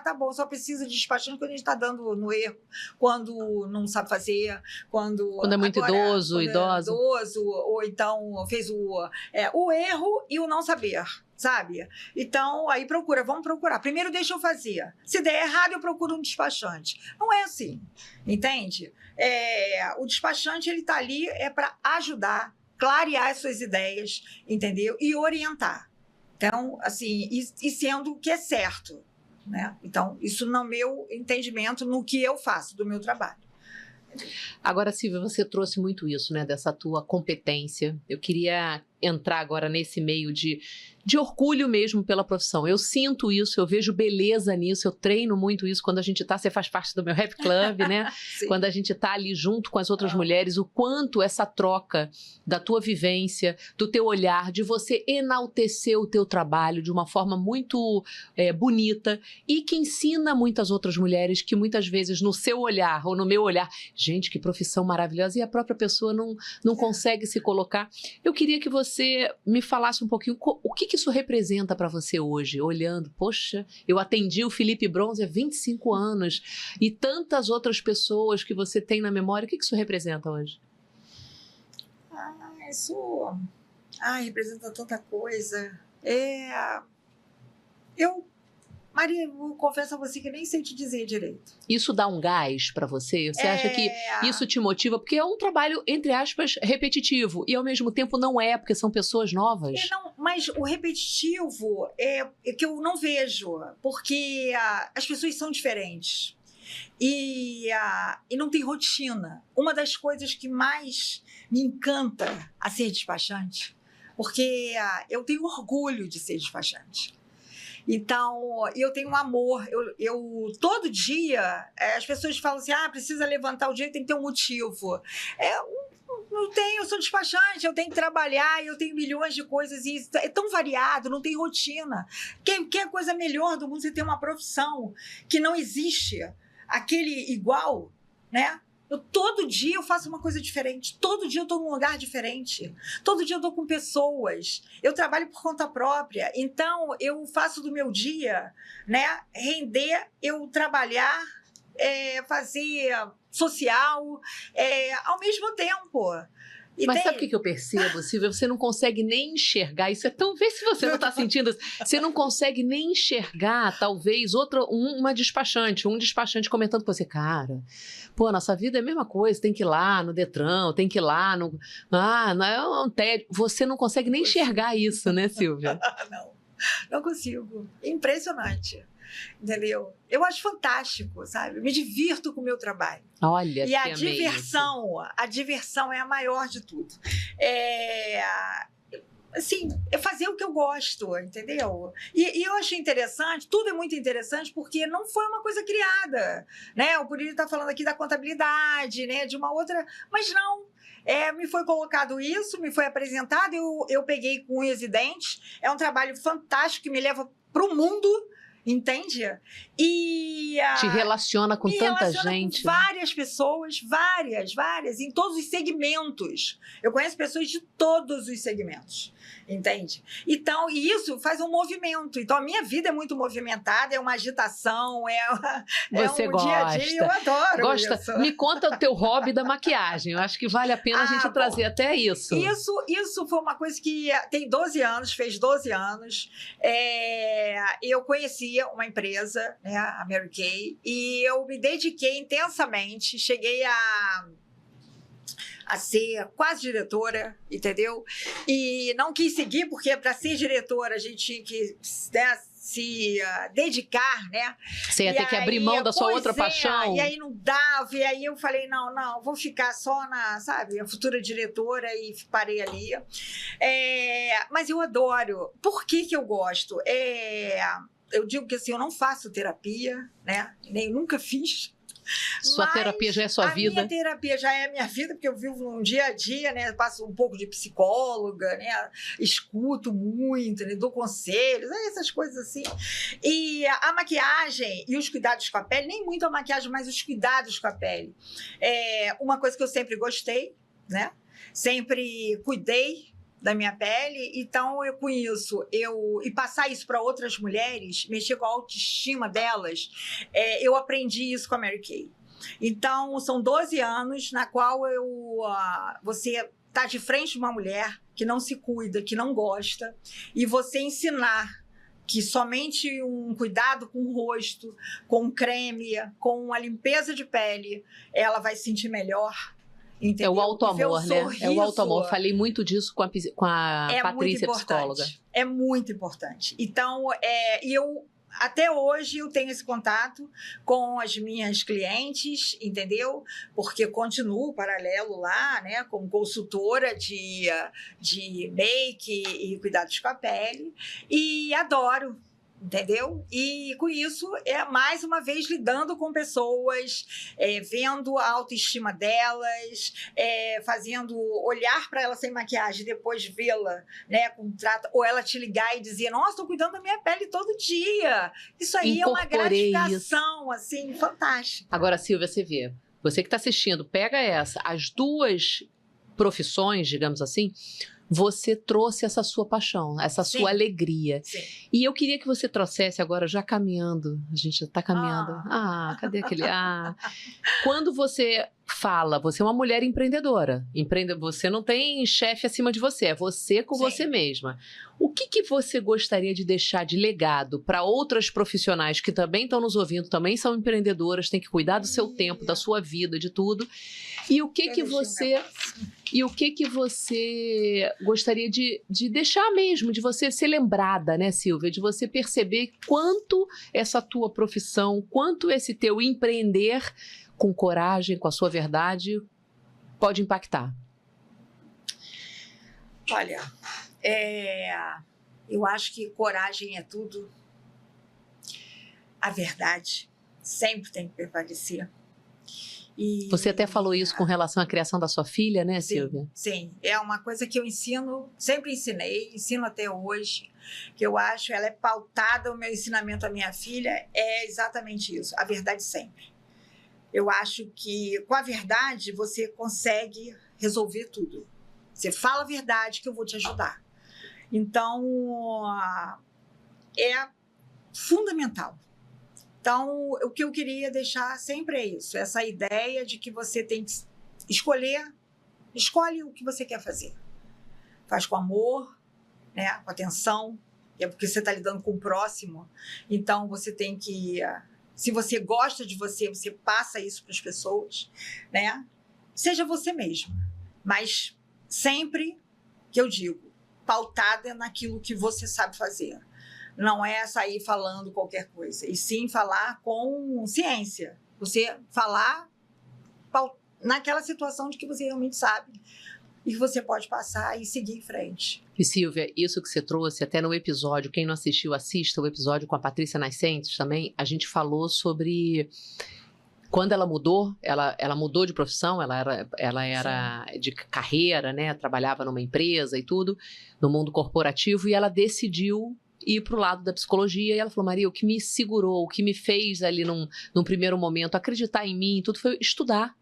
Tá bom, só precisa de despachante quando a gente está dando no erro, quando não sabe fazer, quando é muito idoso, ou então fez o erro e o não saber, sabe? Então, aí vamos procurar. Primeiro deixa eu fazer. Se der errado, eu procuro um despachante. Não é assim, entende? O despachante, ele está ali para ajudar, clarear as suas ideias, entendeu? E orientar. Então, assim, e sendo o que é certo, né? Então, isso no meu entendimento, no que eu faço do meu trabalho. Agora, Silvia, você trouxe muito isso, né? Dessa tua competência. Eu queria entrar agora nesse meio de orgulho mesmo pela profissão. Eu sinto isso, eu vejo beleza nisso, eu treino muito isso quando a gente você faz parte do meu Rap Club, né? Quando a gente tá ali junto com as outras mulheres, o quanto essa troca da tua vivência, do teu olhar, de você enaltecer o teu trabalho de uma forma muito bonita e que ensina muitas outras mulheres que muitas vezes no seu olhar ou no meu olhar, gente, que profissão maravilhosa, e a própria pessoa não consegue se colocar. Eu queria que você me falasse um pouquinho o que isso representa para você hoje, olhando, poxa, eu atendi o Felipe Bronze há 25 anos e tantas outras pessoas que você tem na memória, o que isso representa hoje? Isso representa tanta coisa. Maria, eu confesso a você que nem sei te dizer direito. Isso dá um gás para você? Você acha que isso te motiva? Porque é um trabalho, entre aspas, repetitivo. E ao mesmo tempo não é, porque são pessoas novas. Mas o repetitivo é que eu não vejo. Porque as pessoas são diferentes. E não tem rotina. Uma das coisas que mais me encanta a ser despachante, porque eu tenho orgulho de ser despachante. Então, eu tenho um amor. Todo dia, as pessoas falam assim, precisa levantar o dia, tem que ter um motivo. Eu sou despachante, eu tenho que trabalhar, eu tenho milhões de coisas, e é tão variado, não tem rotina. Que é a coisa melhor do mundo, você ter uma profissão que não existe aquele igual, né? Todo dia eu faço uma coisa diferente, todo dia eu estou num lugar diferente, todo dia eu estou com pessoas, eu trabalho por conta própria, então eu faço do meu dia, né, render, eu trabalhar, fazer social, ao mesmo tempo. Mas sabe o que eu percebo, Silvia? Você não consegue nem enxergar, isso é tão... Vê se você não está sentindo, você não consegue nem enxergar, talvez, um despachante comentando com você, cara, pô, nossa vida é a mesma coisa, tem que ir lá no Detran, tem que ir lá no... não é um tédio. Você não consegue nem enxergar isso, né, Silvia? Não consigo. É impressionante. Entendeu? Eu acho fantástico, sabe? Eu me divirto com o meu trabalho. Olha, e a diversão é a maior de tudo. Assim, é fazer o que eu gosto, entendeu? E eu achei interessante, tudo é muito interessante, porque não foi uma coisa criada, né? Eu poderia estar falando aqui da contabilidade, né? De uma outra, mas não. Me foi colocado isso, me foi apresentado, eu peguei com unhas e dentes. É um trabalho fantástico que me leva para o mundo, entende? E te relaciona com tanta gente. Com várias pessoas, várias, em todos os segmentos. Eu conheço pessoas de todos os segmentos, entende? Então, e isso faz um movimento. Então, a minha vida é muito movimentada, é uma agitação, Você um gosta. Dia a dia, eu adoro isso. Me conta o teu hobby da maquiagem. Eu acho que vale a pena a gente trazer até isso. Isso foi uma coisa que tem 12 anos, fez 12 anos. Eu conhecia uma empresa, né, a Mary Kay, e eu me dediquei intensamente, cheguei a ser quase diretora, entendeu? E não quis seguir, porque para ser diretora a gente tinha que, né, se dedicar, né? Você ia ter que abrir mão da sua outra paixão. E aí não dava, e aí eu falei, não, vou ficar só na, sabe, a futura diretora, e parei ali. Mas eu adoro. Por que eu gosto? Eu digo que assim, eu não faço terapia, né? Nem nunca fiz. Sua terapia já é sua vida? A minha terapia já é a minha vida, porque eu vivo um dia a dia, né? Passo um pouco de psicóloga, né? Escuto muito, né? Dou conselhos, essas coisas assim. E a maquiagem e os cuidados com a pele, nem muito a maquiagem, mas os cuidados com a pele. Uma coisa que eu sempre gostei, né? Sempre cuidei da minha pele, então eu com isso, e passar isso para outras mulheres, mexer com a autoestima delas, eu aprendi isso com a Mary Kay. Então, são 12 anos na qual você está de frente de uma mulher que não se cuida, que não gosta, e você ensinar que somente um cuidado com o rosto, com creme, com a limpeza de pele, ela vai se sentir melhor. Entendeu? É o auto-amor, né? É o auto-amor. Falei muito disso com a Patrícia, psicóloga. É muito importante. Então, até hoje eu tenho esse contato com as minhas clientes, entendeu? Porque continuo paralelo lá, né? Como consultora de make e cuidados com a pele. E adoro. Entendeu? E com isso, mais uma vez lidando com pessoas, vendo a autoestima delas, fazendo olhar para ela sem maquiagem, depois vê-la, né, com trato, ou ela te ligar e dizer, nossa, estou cuidando da minha pele todo dia. Isso aí é uma gratificação, assim, fantástica. Agora, Silvia, você que está assistindo, pega as duas profissões, digamos assim, você trouxe essa sua paixão, essa sua alegria. Sim. E eu queria que você trouxesse agora, já caminhando, a gente já está caminhando. Cadê aquele... Quando você fala, você é uma mulher empreendedora, você não tem chefe acima de você, é você com você mesma. O que você gostaria de deixar de legado para outras profissionais que também estão nos ouvindo, também são empreendedoras, têm que cuidar do seu tempo, da sua vida, de tudo. E o que você gostaria de deixar mesmo, de você ser lembrada, né, Silvia? De você perceber quanto essa tua profissão, quanto esse teu empreender com coragem, com a sua verdade, pode impactar. Olha, eu acho que coragem é tudo. A verdade sempre tem que prevalecer. Você até falou isso com relação à criação da sua filha, né, Silvia? Sim, é uma coisa que eu ensino, sempre ensino até hoje, que eu acho, ela é pautada, o meu ensinamento à minha filha é exatamente isso, a verdade sempre. Eu acho que com a verdade você consegue resolver tudo. Você fala a verdade que eu vou te ajudar. Então, é fundamental. Então, o que eu queria deixar sempre é isso, essa ideia de que você tem que escolher Escolhe o que você quer fazer. Faz com amor, né? Com atenção, é porque você está lidando com o próximo. Então, você tem que... Se você gosta de você, você passa isso para as pessoas, né? Seja você mesmo, mas sempre, que eu digo, pautada naquilo que você sabe fazer. Não é sair falando qualquer coisa, e sim falar com ciência. Você falar naquela situação de que você realmente sabe e que você pode passar e seguir em frente. E Silvia, isso que você trouxe até no episódio, quem não assistiu, assista o episódio com a Patrícia Nascentes também, a gente falou sobre quando ela mudou, ela mudou de profissão, ela era de carreira, né, trabalhava numa empresa e tudo, no mundo corporativo, e ela decidiu ir para o lado da psicologia, e ela falou, Maria, o que me segurou, o que me fez ali num primeiro momento acreditar em mim, tudo foi estudar.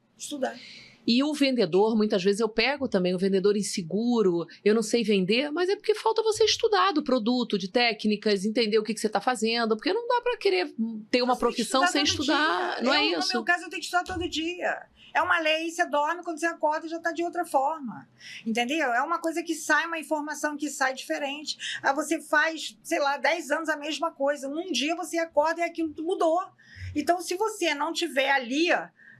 E o vendedor, muitas vezes eu pego também o vendedor inseguro, eu não sei vender, mas é porque falta você estudar do produto, de técnicas, entender o que você está fazendo, porque não dá para querer ter uma profissão sem estudar, não é isso? No meu caso, eu tenho que estudar todo dia. É uma lei, você dorme, quando você acorda já está de outra forma, entendeu? É uma coisa que sai, uma informação que sai diferente. Aí você faz, sei lá, 10 anos a mesma coisa, um dia você acorda e aquilo mudou. Então, se você não tiver ali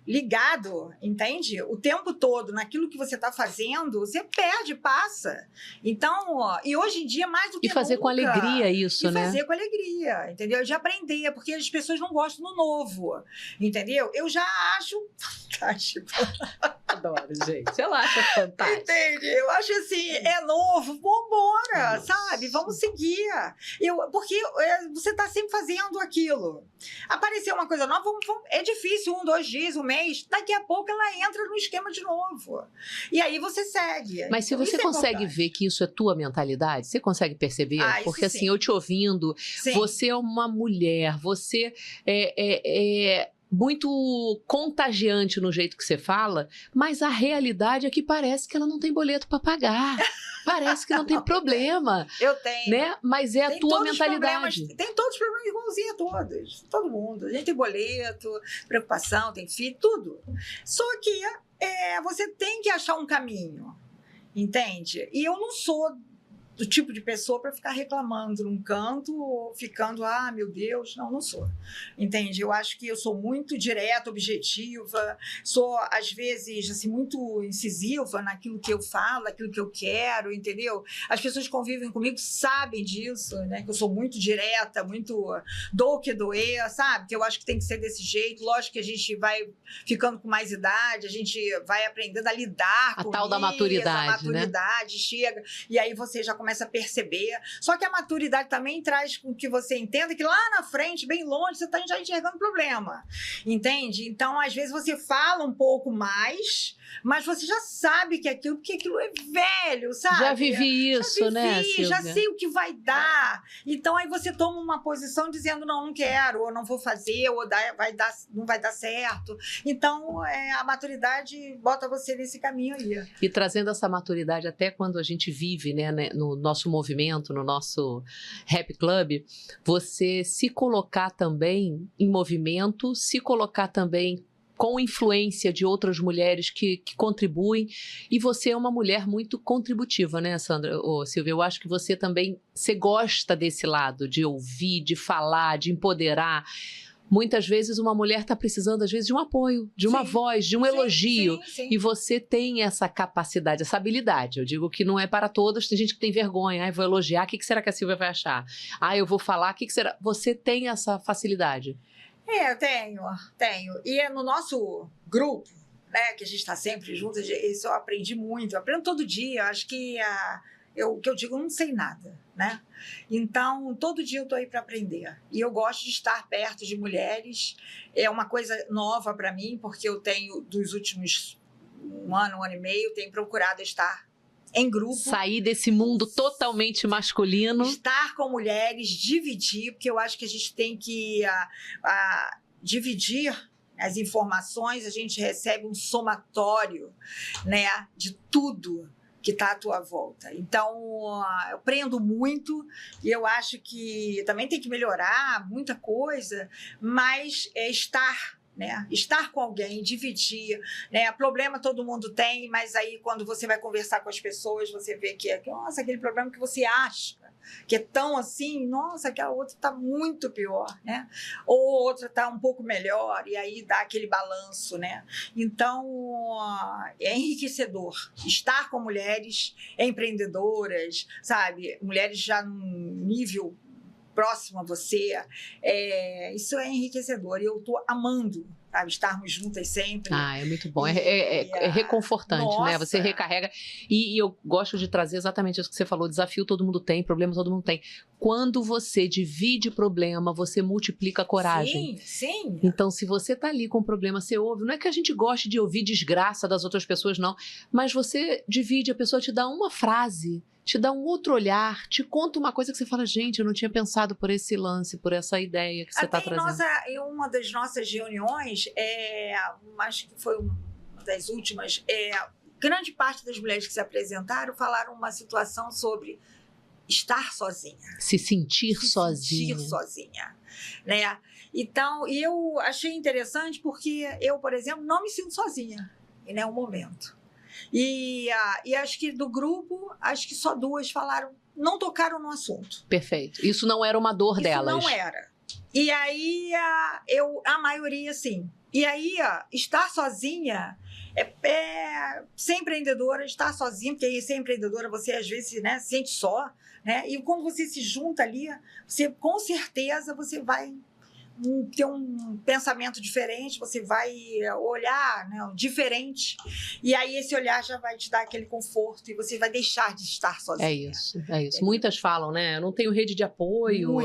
ligado, entende? O tempo todo naquilo que você está fazendo, você perde, passa. Então, e hoje em dia, mais do que nunca... E fazer com alegria isso, né? E fazer com alegria, entendeu? De aprender, porque as pessoas não gostam do novo, entendeu? Eu já acho fantástico. Adoro, gente. Eu acho fantástico. Entende? Eu acho assim, é novo, vambora, sabe? Vamos seguir. Porque você está sempre fazendo aquilo. Apareceu uma coisa nova, é difícil, 1, 2 dias, um mês, daqui a pouco ela entra no esquema de novo. E aí você segue. Mas se você consegue ver que isso é tua mentalidade, você consegue perceber? Porque assim, eu te ouvindo, você é uma mulher, você é muito contagiante no jeito que você fala, mas a realidade é que parece que ela não tem boleto para pagar. Parece que não tem problema. Eu tenho. Né? Mas é a tua mentalidade. Tem todos os problemas igualzinho a todos. Todo mundo. A gente tem boleto, preocupação, tem filho, tudo. Só que você tem que achar um caminho. Entende? E eu não sou do tipo de pessoa para ficar reclamando num canto ou ficando, meu Deus, não sou. Entende? Eu acho que eu sou muito direta, objetiva, sou, às vezes, assim, muito incisiva naquilo que eu falo, naquilo que eu quero, entendeu? As pessoas que convivem comigo sabem disso, né? Que eu sou muito direta, muito dou o que doer, sabe? Que eu acho que tem que ser desse jeito. Lógico que a gente vai ficando com mais idade, a gente vai aprendendo a lidar com a tal da maturidade, a maturidade, né? Chega, e aí você já começa a perceber. Só que a maturidade também traz com que você entenda que lá na frente, bem longe, você está já enxergando o problema. Entende? Então, às vezes, você fala um pouco mais, mas você já sabe que porque aquilo é velho, sabe? Já vivi isso, né, Silvia? Já sei o que vai dar. Então, aí você toma uma posição dizendo, não quero, ou não vou fazer, ou não vai dar certo. Então, a maturidade bota você nesse caminho aí. E trazendo essa maturidade até quando a gente vive, né, no nosso movimento, no nosso Rap Club, você se colocar também em movimento, se colocar também com influência de outras mulheres que contribuem, e você é uma mulher muito contributiva, né, Sandra? Silvia, eu acho que você também, você gosta desse lado, de ouvir, de falar, de empoderar. Muitas vezes uma mulher está precisando, às vezes, de um apoio, de uma voz, de um elogio. Sim. E você tem essa capacidade, essa habilidade. Eu digo que não é para todas, tem gente que tem vergonha. Eu vou elogiar, o que será que a Silvia vai achar? Eu vou falar, o que será? Você tem essa facilidade. Eu tenho. E no nosso grupo, né, que a gente está sempre junto, isso eu aprendi muito. Eu aprendo todo dia. Eu acho que o que eu digo, eu não sei nada, né? Então, todo dia eu estou aí para aprender. E eu gosto de estar perto de mulheres. É uma coisa nova para mim, porque eu tenho, dos últimos um ano e meio, tenho procurado estar em grupo. Sair desse mundo totalmente masculino. Estar com mulheres, dividir, porque eu acho que a gente tem que dividir as informações, a gente recebe um somatório, né, de tudo que está à tua volta. Então, eu aprendo muito e eu acho que também tem que melhorar muita coisa, mas estar né? Estar com alguém, dividir, né? Problema todo mundo tem, mas aí quando você vai conversar com as pessoas, você vê que nossa, aquele problema que você acha que é tão assim, nossa, aquela outra está muito pior, né? Ou outra está um pouco melhor, e aí dá aquele balanço, né? Então, é enriquecedor estar com mulheres empreendedoras, sabe? Mulheres já num nível próximo a você, isso é enriquecedor, e eu estou amando, sabe, estarmos juntas sempre. É muito bom, é reconfortante, nossa, né? Você recarrega, e eu gosto de trazer exatamente isso que você falou, desafio todo mundo tem, problema todo mundo tem. Quando você divide problema, você multiplica a coragem. Sim. Então, se você tá ali com um problema, você ouve, não é que a gente goste de ouvir desgraça das outras pessoas, não, mas você divide, a pessoa te dá uma frase, te dá um outro olhar, te conta uma coisa que você fala, gente, eu não tinha pensado por esse lance, por essa ideia que você está trazendo. Em uma das nossas reuniões, acho que foi uma das últimas, grande parte das mulheres que se apresentaram falaram uma situação sobre estar sozinha. Se sentir sozinha, né? Então, e eu achei interessante porque eu, por exemplo, não me sinto sozinha em nenhum momento. E acho que do grupo, acho que só 2 falaram, não tocaram no assunto. Perfeito. Isso não era uma dor delas. Isso não era. E aí, a maioria, sim. E aí, estar sozinha, ser empreendedora, estar sozinha, porque ser empreendedora, você às vezes, né, se sente só, né? E quando você se junta ali, você, com certeza, você vai ter um pensamento diferente, você vai olhar, né, diferente, e aí esse olhar já vai te dar aquele conforto e você vai deixar de estar sozinha. É isso. Muitas falam, né? Eu não tenho rede de apoio,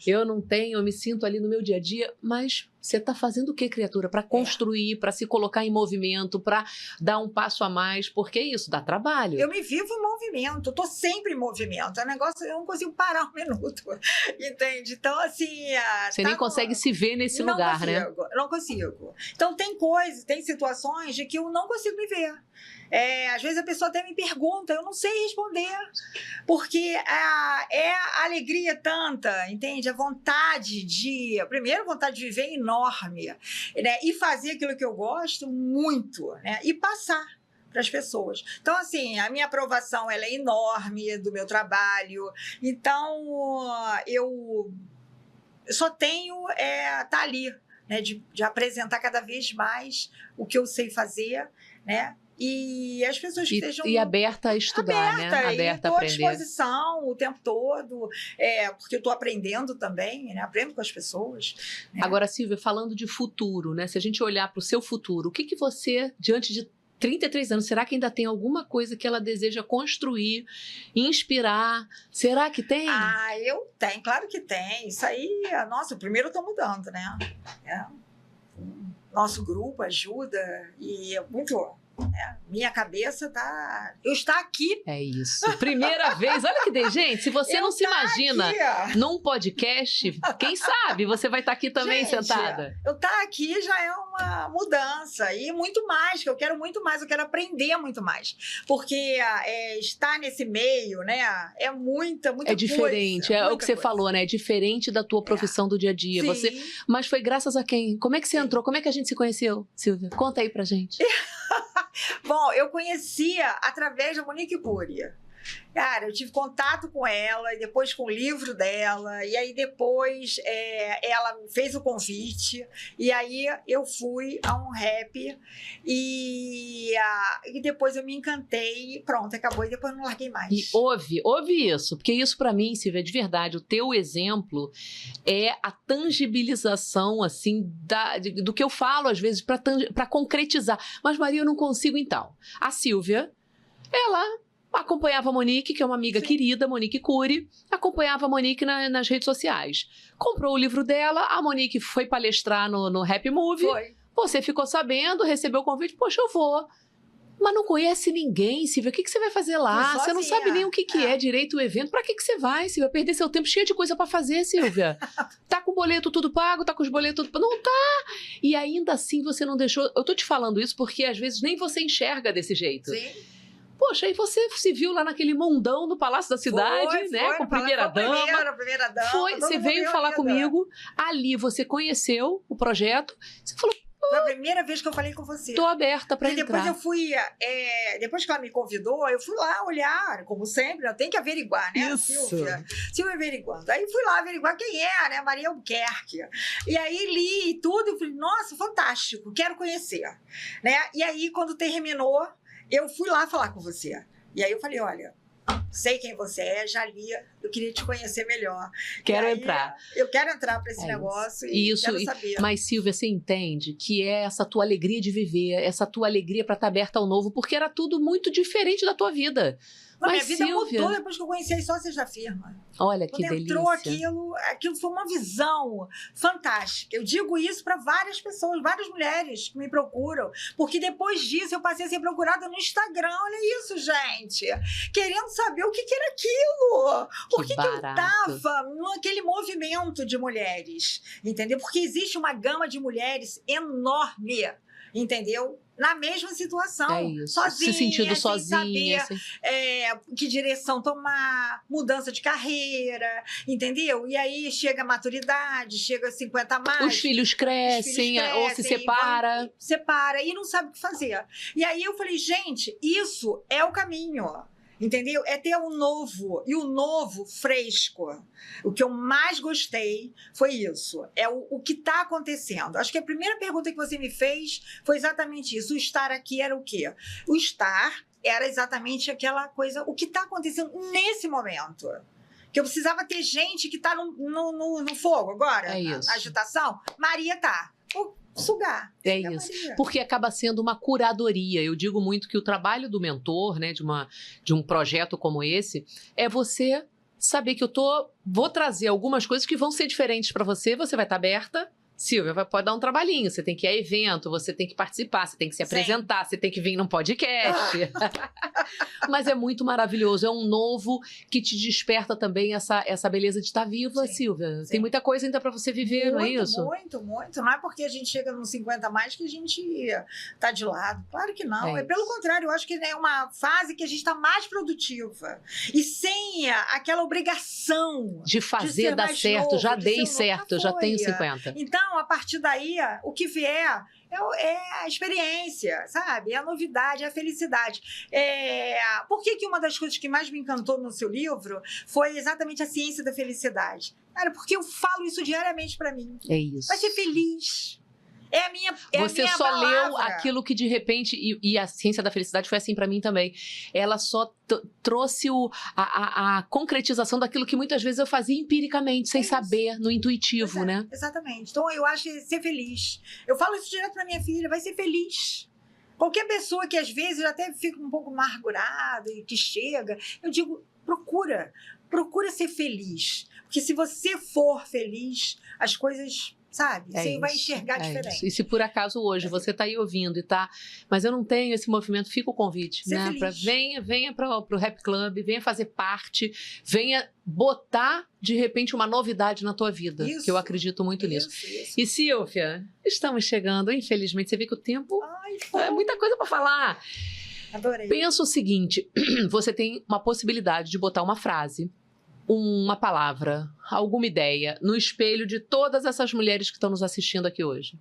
eu me sinto ali no meu dia a dia, mas você está fazendo o que, criatura? Para construir, para se colocar em movimento, para dar um passo a mais, porque isso dá trabalho. Eu me vivo em movimento, estou sempre em movimento. É um negócio, eu não consigo parar um minuto, entende? Então, assim... Você nem consegue se ver nesse lugar, né? Não consigo. Então, tem situações de que eu não consigo me ver. Às vezes a pessoa até me pergunta, eu não sei responder, porque é a alegria tanta, entende? A vontade primeiro, a vontade de viver é enorme, né? E fazer aquilo que eu gosto muito, né? E passar para as pessoas. Então, assim, a minha aprovação ela é enorme do meu trabalho, então eu só tenho tá ali, né? De apresentar cada vez mais o que eu sei fazer, né? E as pessoas que estejam... E aberta a estudar, né? Aberta a aprender. Estou à disposição o tempo todo, porque eu estou aprendendo também, né? Aprendo com as pessoas. Né? Agora, Silvia, falando de futuro, né? Se a gente olhar para o seu futuro, o que você, diante de 33 anos, será que ainda tem alguma coisa que ela deseja construir, inspirar? Será que tem? Eu tenho, claro que tem. Isso aí, nossa, primeiro eu estou mudando, né? Nosso grupo ajuda e é muito... minha cabeça tá... Eu estou aqui. É isso. Primeira vez. Olha que tem, gente. Se você não se imagina aqui, num podcast, quem sabe você vai estar aqui também, gente, sentada. Eu estar aqui já é uma mudança. E muito mais, que eu quero muito mais. Eu quero aprender muito mais. Porque estar nesse meio, né? É muita coisa. É diferente. É o que você falou, né? É diferente da tua profissão do dia a dia. Mas foi graças a quem? Como é que você entrou? Como é que a gente se conheceu, Silvia? Conta aí pra gente. Bom, eu conhecia através da Monique Cury. Cara, eu tive contato com ela e depois com o livro dela, e aí depois ela fez o convite, e aí eu fui a um rap e depois eu me encantei e pronto, acabou, e depois não larguei mais. E ouve isso, porque isso pra mim, Silvia, de verdade, o teu exemplo é a tangibilização, assim, do que eu falo às vezes pra concretizar. Mas Maria, eu não consigo então. A Silvia, ela... acompanhava a Monique, que é uma amiga querida, Monique Cury, acompanhava a Monique nas redes sociais. Comprou o livro dela, a Monique foi palestrar no Happy Movie. Foi. Você ficou sabendo, recebeu o convite, poxa, eu vou. Mas não conhece ninguém, Silvia, o que você vai fazer lá? Você não sabe nem o que é direito o evento. Pra que você vai, Silvia? Perder seu tempo cheio de coisa pra fazer, Silvia. Tá com o boleto tudo pago, tá com os boletos tudo pago. Não tá! E ainda assim você não deixou... Eu tô te falando isso porque às vezes nem você enxerga desse jeito. Sim. Poxa, aí você se viu lá naquele mundão no Palácio da Cidade, né? Com a primeira-dama. Primeira-dama. Você veio falar comigo. Ali você conheceu o projeto. Você falou, Foi a primeira vez que eu falei com você. Tô aberta para entrar. Depois eu fui, depois que ela me convidou, eu fui lá olhar, como sempre, eu tenho que averiguar, né, Isso. Silvia averiguando. Aí fui lá averiguar quem é, né, Maria Albuquerque. E aí li tudo e falei, nossa, fantástico, quero conhecer, né? E aí, quando terminou, eu fui lá falar com você. E aí eu falei, olha, sei quem você é, já li, eu queria te conhecer melhor. Quero aí, entrar. Eu quero entrar para esse negócio e quero saber. Mas, Silvia, você entende que é essa tua alegria de viver, essa tua alegria para estar aberta ao novo, porque era tudo muito diferente da tua vida. Não, Mas, minha vida Silvia, mudou depois que eu conheci as sócias da firma. Olha que Quando delícia. entrou aquilo foi uma visão fantástica. Eu digo isso para várias pessoas, várias mulheres que me procuram, porque depois disso eu passei a ser procurada no Instagram. Olha isso, gente. Querendo saber o que era aquilo. Por que eu estava naquele movimento de mulheres, entendeu? Porque existe uma gama de mulheres enorme, entendeu? Na mesma situação, é isso. sozinha, se sentindo sem sozinha, saber que direção tomar, mudança de carreira, entendeu? E aí chega a maturidade, chega a 50 a mais. Os filhos crescem ou se separa. Separa e não sabe o que fazer. E aí eu falei, gente, isso é o caminho. Entendeu? É ter um novo, e o novo fresco. O que eu mais gostei foi isso. É o que está acontecendo. Acho que a primeira pergunta que você me fez foi exatamente isso. O estar aqui era o quê? O estar era exatamente aquela coisa, o que está acontecendo nesse momento. Que eu precisava ter gente que está no fogo agora, na agitação. Maria tá. Sugar. É isso. Porque acaba sendo uma curadoria. Eu digo muito que o trabalho do mentor, né, de um projeto como esse, é você saber que vou trazer algumas coisas que vão ser diferentes para você vai estar aberta. Silvia, pode dar um trabalhinho, você tem que ir a evento, você tem que participar, você tem que se apresentar, você tem que vir num podcast. Mas é muito maravilhoso, é um novo que te desperta também essa beleza de estar viva, sim, Silvia. Sim. Tem muita coisa ainda para você viver, muito, não é isso? Muito, muito. Não é porque a gente chega nos 50 a mais que a gente tá de lado. Claro que não. É pelo contrário, eu acho que é uma fase que a gente está mais produtiva. E sem aquela obrigação de fazer dar certo, já dei certo, já tenho 50. Então, a partir daí, o que vier é a experiência, sabe? É a novidade, é a felicidade. Por que uma das coisas que mais me encantou no seu livro foi exatamente a ciência da felicidade? Cara, porque eu falo isso diariamente para mim. É isso. Vai ser feliz. É a minha Você só palavra. Leu aquilo que de repente, e a ciência da felicidade foi assim para mim também, ela só trouxe a concretização daquilo que muitas vezes eu fazia empiricamente, sem saber, no intuitivo, né? Exatamente. Então eu acho que ser feliz. Eu falo isso direto para minha filha, vai ser feliz. Qualquer pessoa que às vezes até fica um pouco amargurada e que chega, eu digo, procura ser feliz. Porque se você for feliz, as coisas... Sabe? Você vai enxergar diferente. Isso. E se por acaso hoje você está aí ouvindo e tá, mas eu não tenho esse movimento, fica o convite, né? Venha para o Rap Club, venha fazer parte, venha botar de repente uma novidade na tua vida, que eu acredito muito nisso. E Silvia, estamos chegando, infelizmente, você vê que o tempo é muita coisa para falar. Adorei. Pensa o seguinte, você tem uma possibilidade de botar uma frase, uma palavra, alguma ideia no espelho de todas essas mulheres que estão nos assistindo aqui hoje.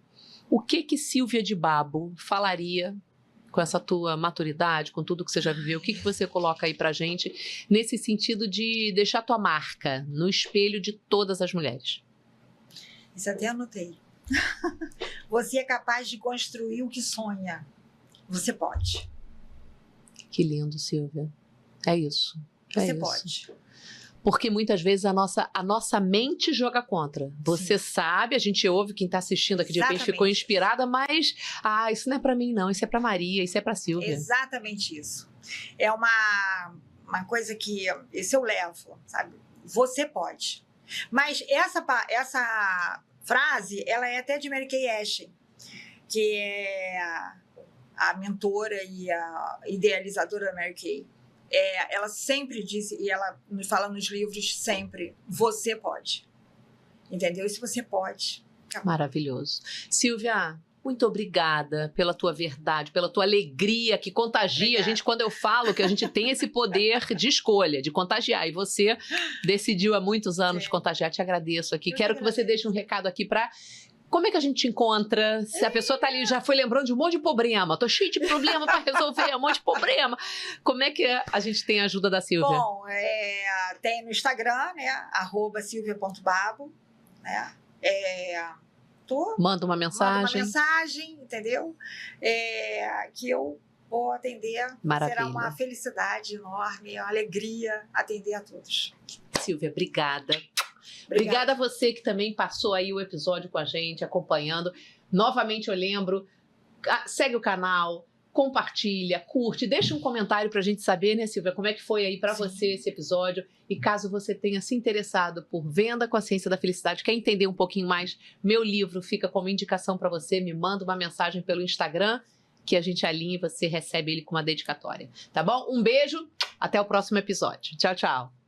O que Silvia de Babo falaria com essa tua maturidade, com tudo que você já viveu? O que você coloca aí pra gente nesse sentido de deixar tua marca no espelho de todas as mulheres? Isso até anotei. Você é capaz de construir o que sonha. Você pode. Que lindo, Silvia. É isso. Você pode. Porque muitas vezes a nossa mente joga contra. Você sabe, a gente ouve, quem está assistindo aqui de repente ficou inspirada, mas isso não é para mim não, isso é para Maria, isso é para Silvia. Exatamente isso. É uma coisa que esse eu levo, sabe? Você pode. Mas essa frase, ela é até de Mary Kay Ash, que é a mentora e a idealizadora da Mary Kay. Ela sempre disse, e ela nos fala nos livros sempre, você pode. Entendeu? E se você pode... Acabou. Maravilhoso. Silvia, muito obrigada pela tua verdade, pela tua alegria que contagia. Obrigada. A gente, quando eu falo que a gente tem esse poder de escolha, de contagiar, e você decidiu há muitos anos contagiar, te agradeço aqui. Quero que você deixe um recado aqui para Como é que a gente te encontra? Se a pessoa tá ali, já foi lembrando de um monte de problema. Tô cheio de problema para resolver, um monte de problema. Como é que a gente tem a ajuda da Silvia? Bom, tem no Instagram, né? @silvia.babo, né? Manda uma Manda uma mensagem. mensagem, entendeu? Que eu vou atender. Maravilha. Será uma felicidade enorme, uma alegria atender a todos. Silvia, obrigada. Obrigada a você que também passou aí o episódio com a gente, acompanhando. Novamente eu lembro, segue o canal, compartilha, curte, deixa um comentário pra gente saber, né, Silvia, como é que foi aí pra você esse episódio. E caso você tenha se interessado por Venda com a Ciência da Felicidade, quer entender um pouquinho mais, meu livro fica como indicação pra você, me manda uma mensagem pelo Instagram, que a gente alinha e você recebe ele com uma dedicatória. Tá bom? Um beijo, até o próximo episódio. Tchau, tchau.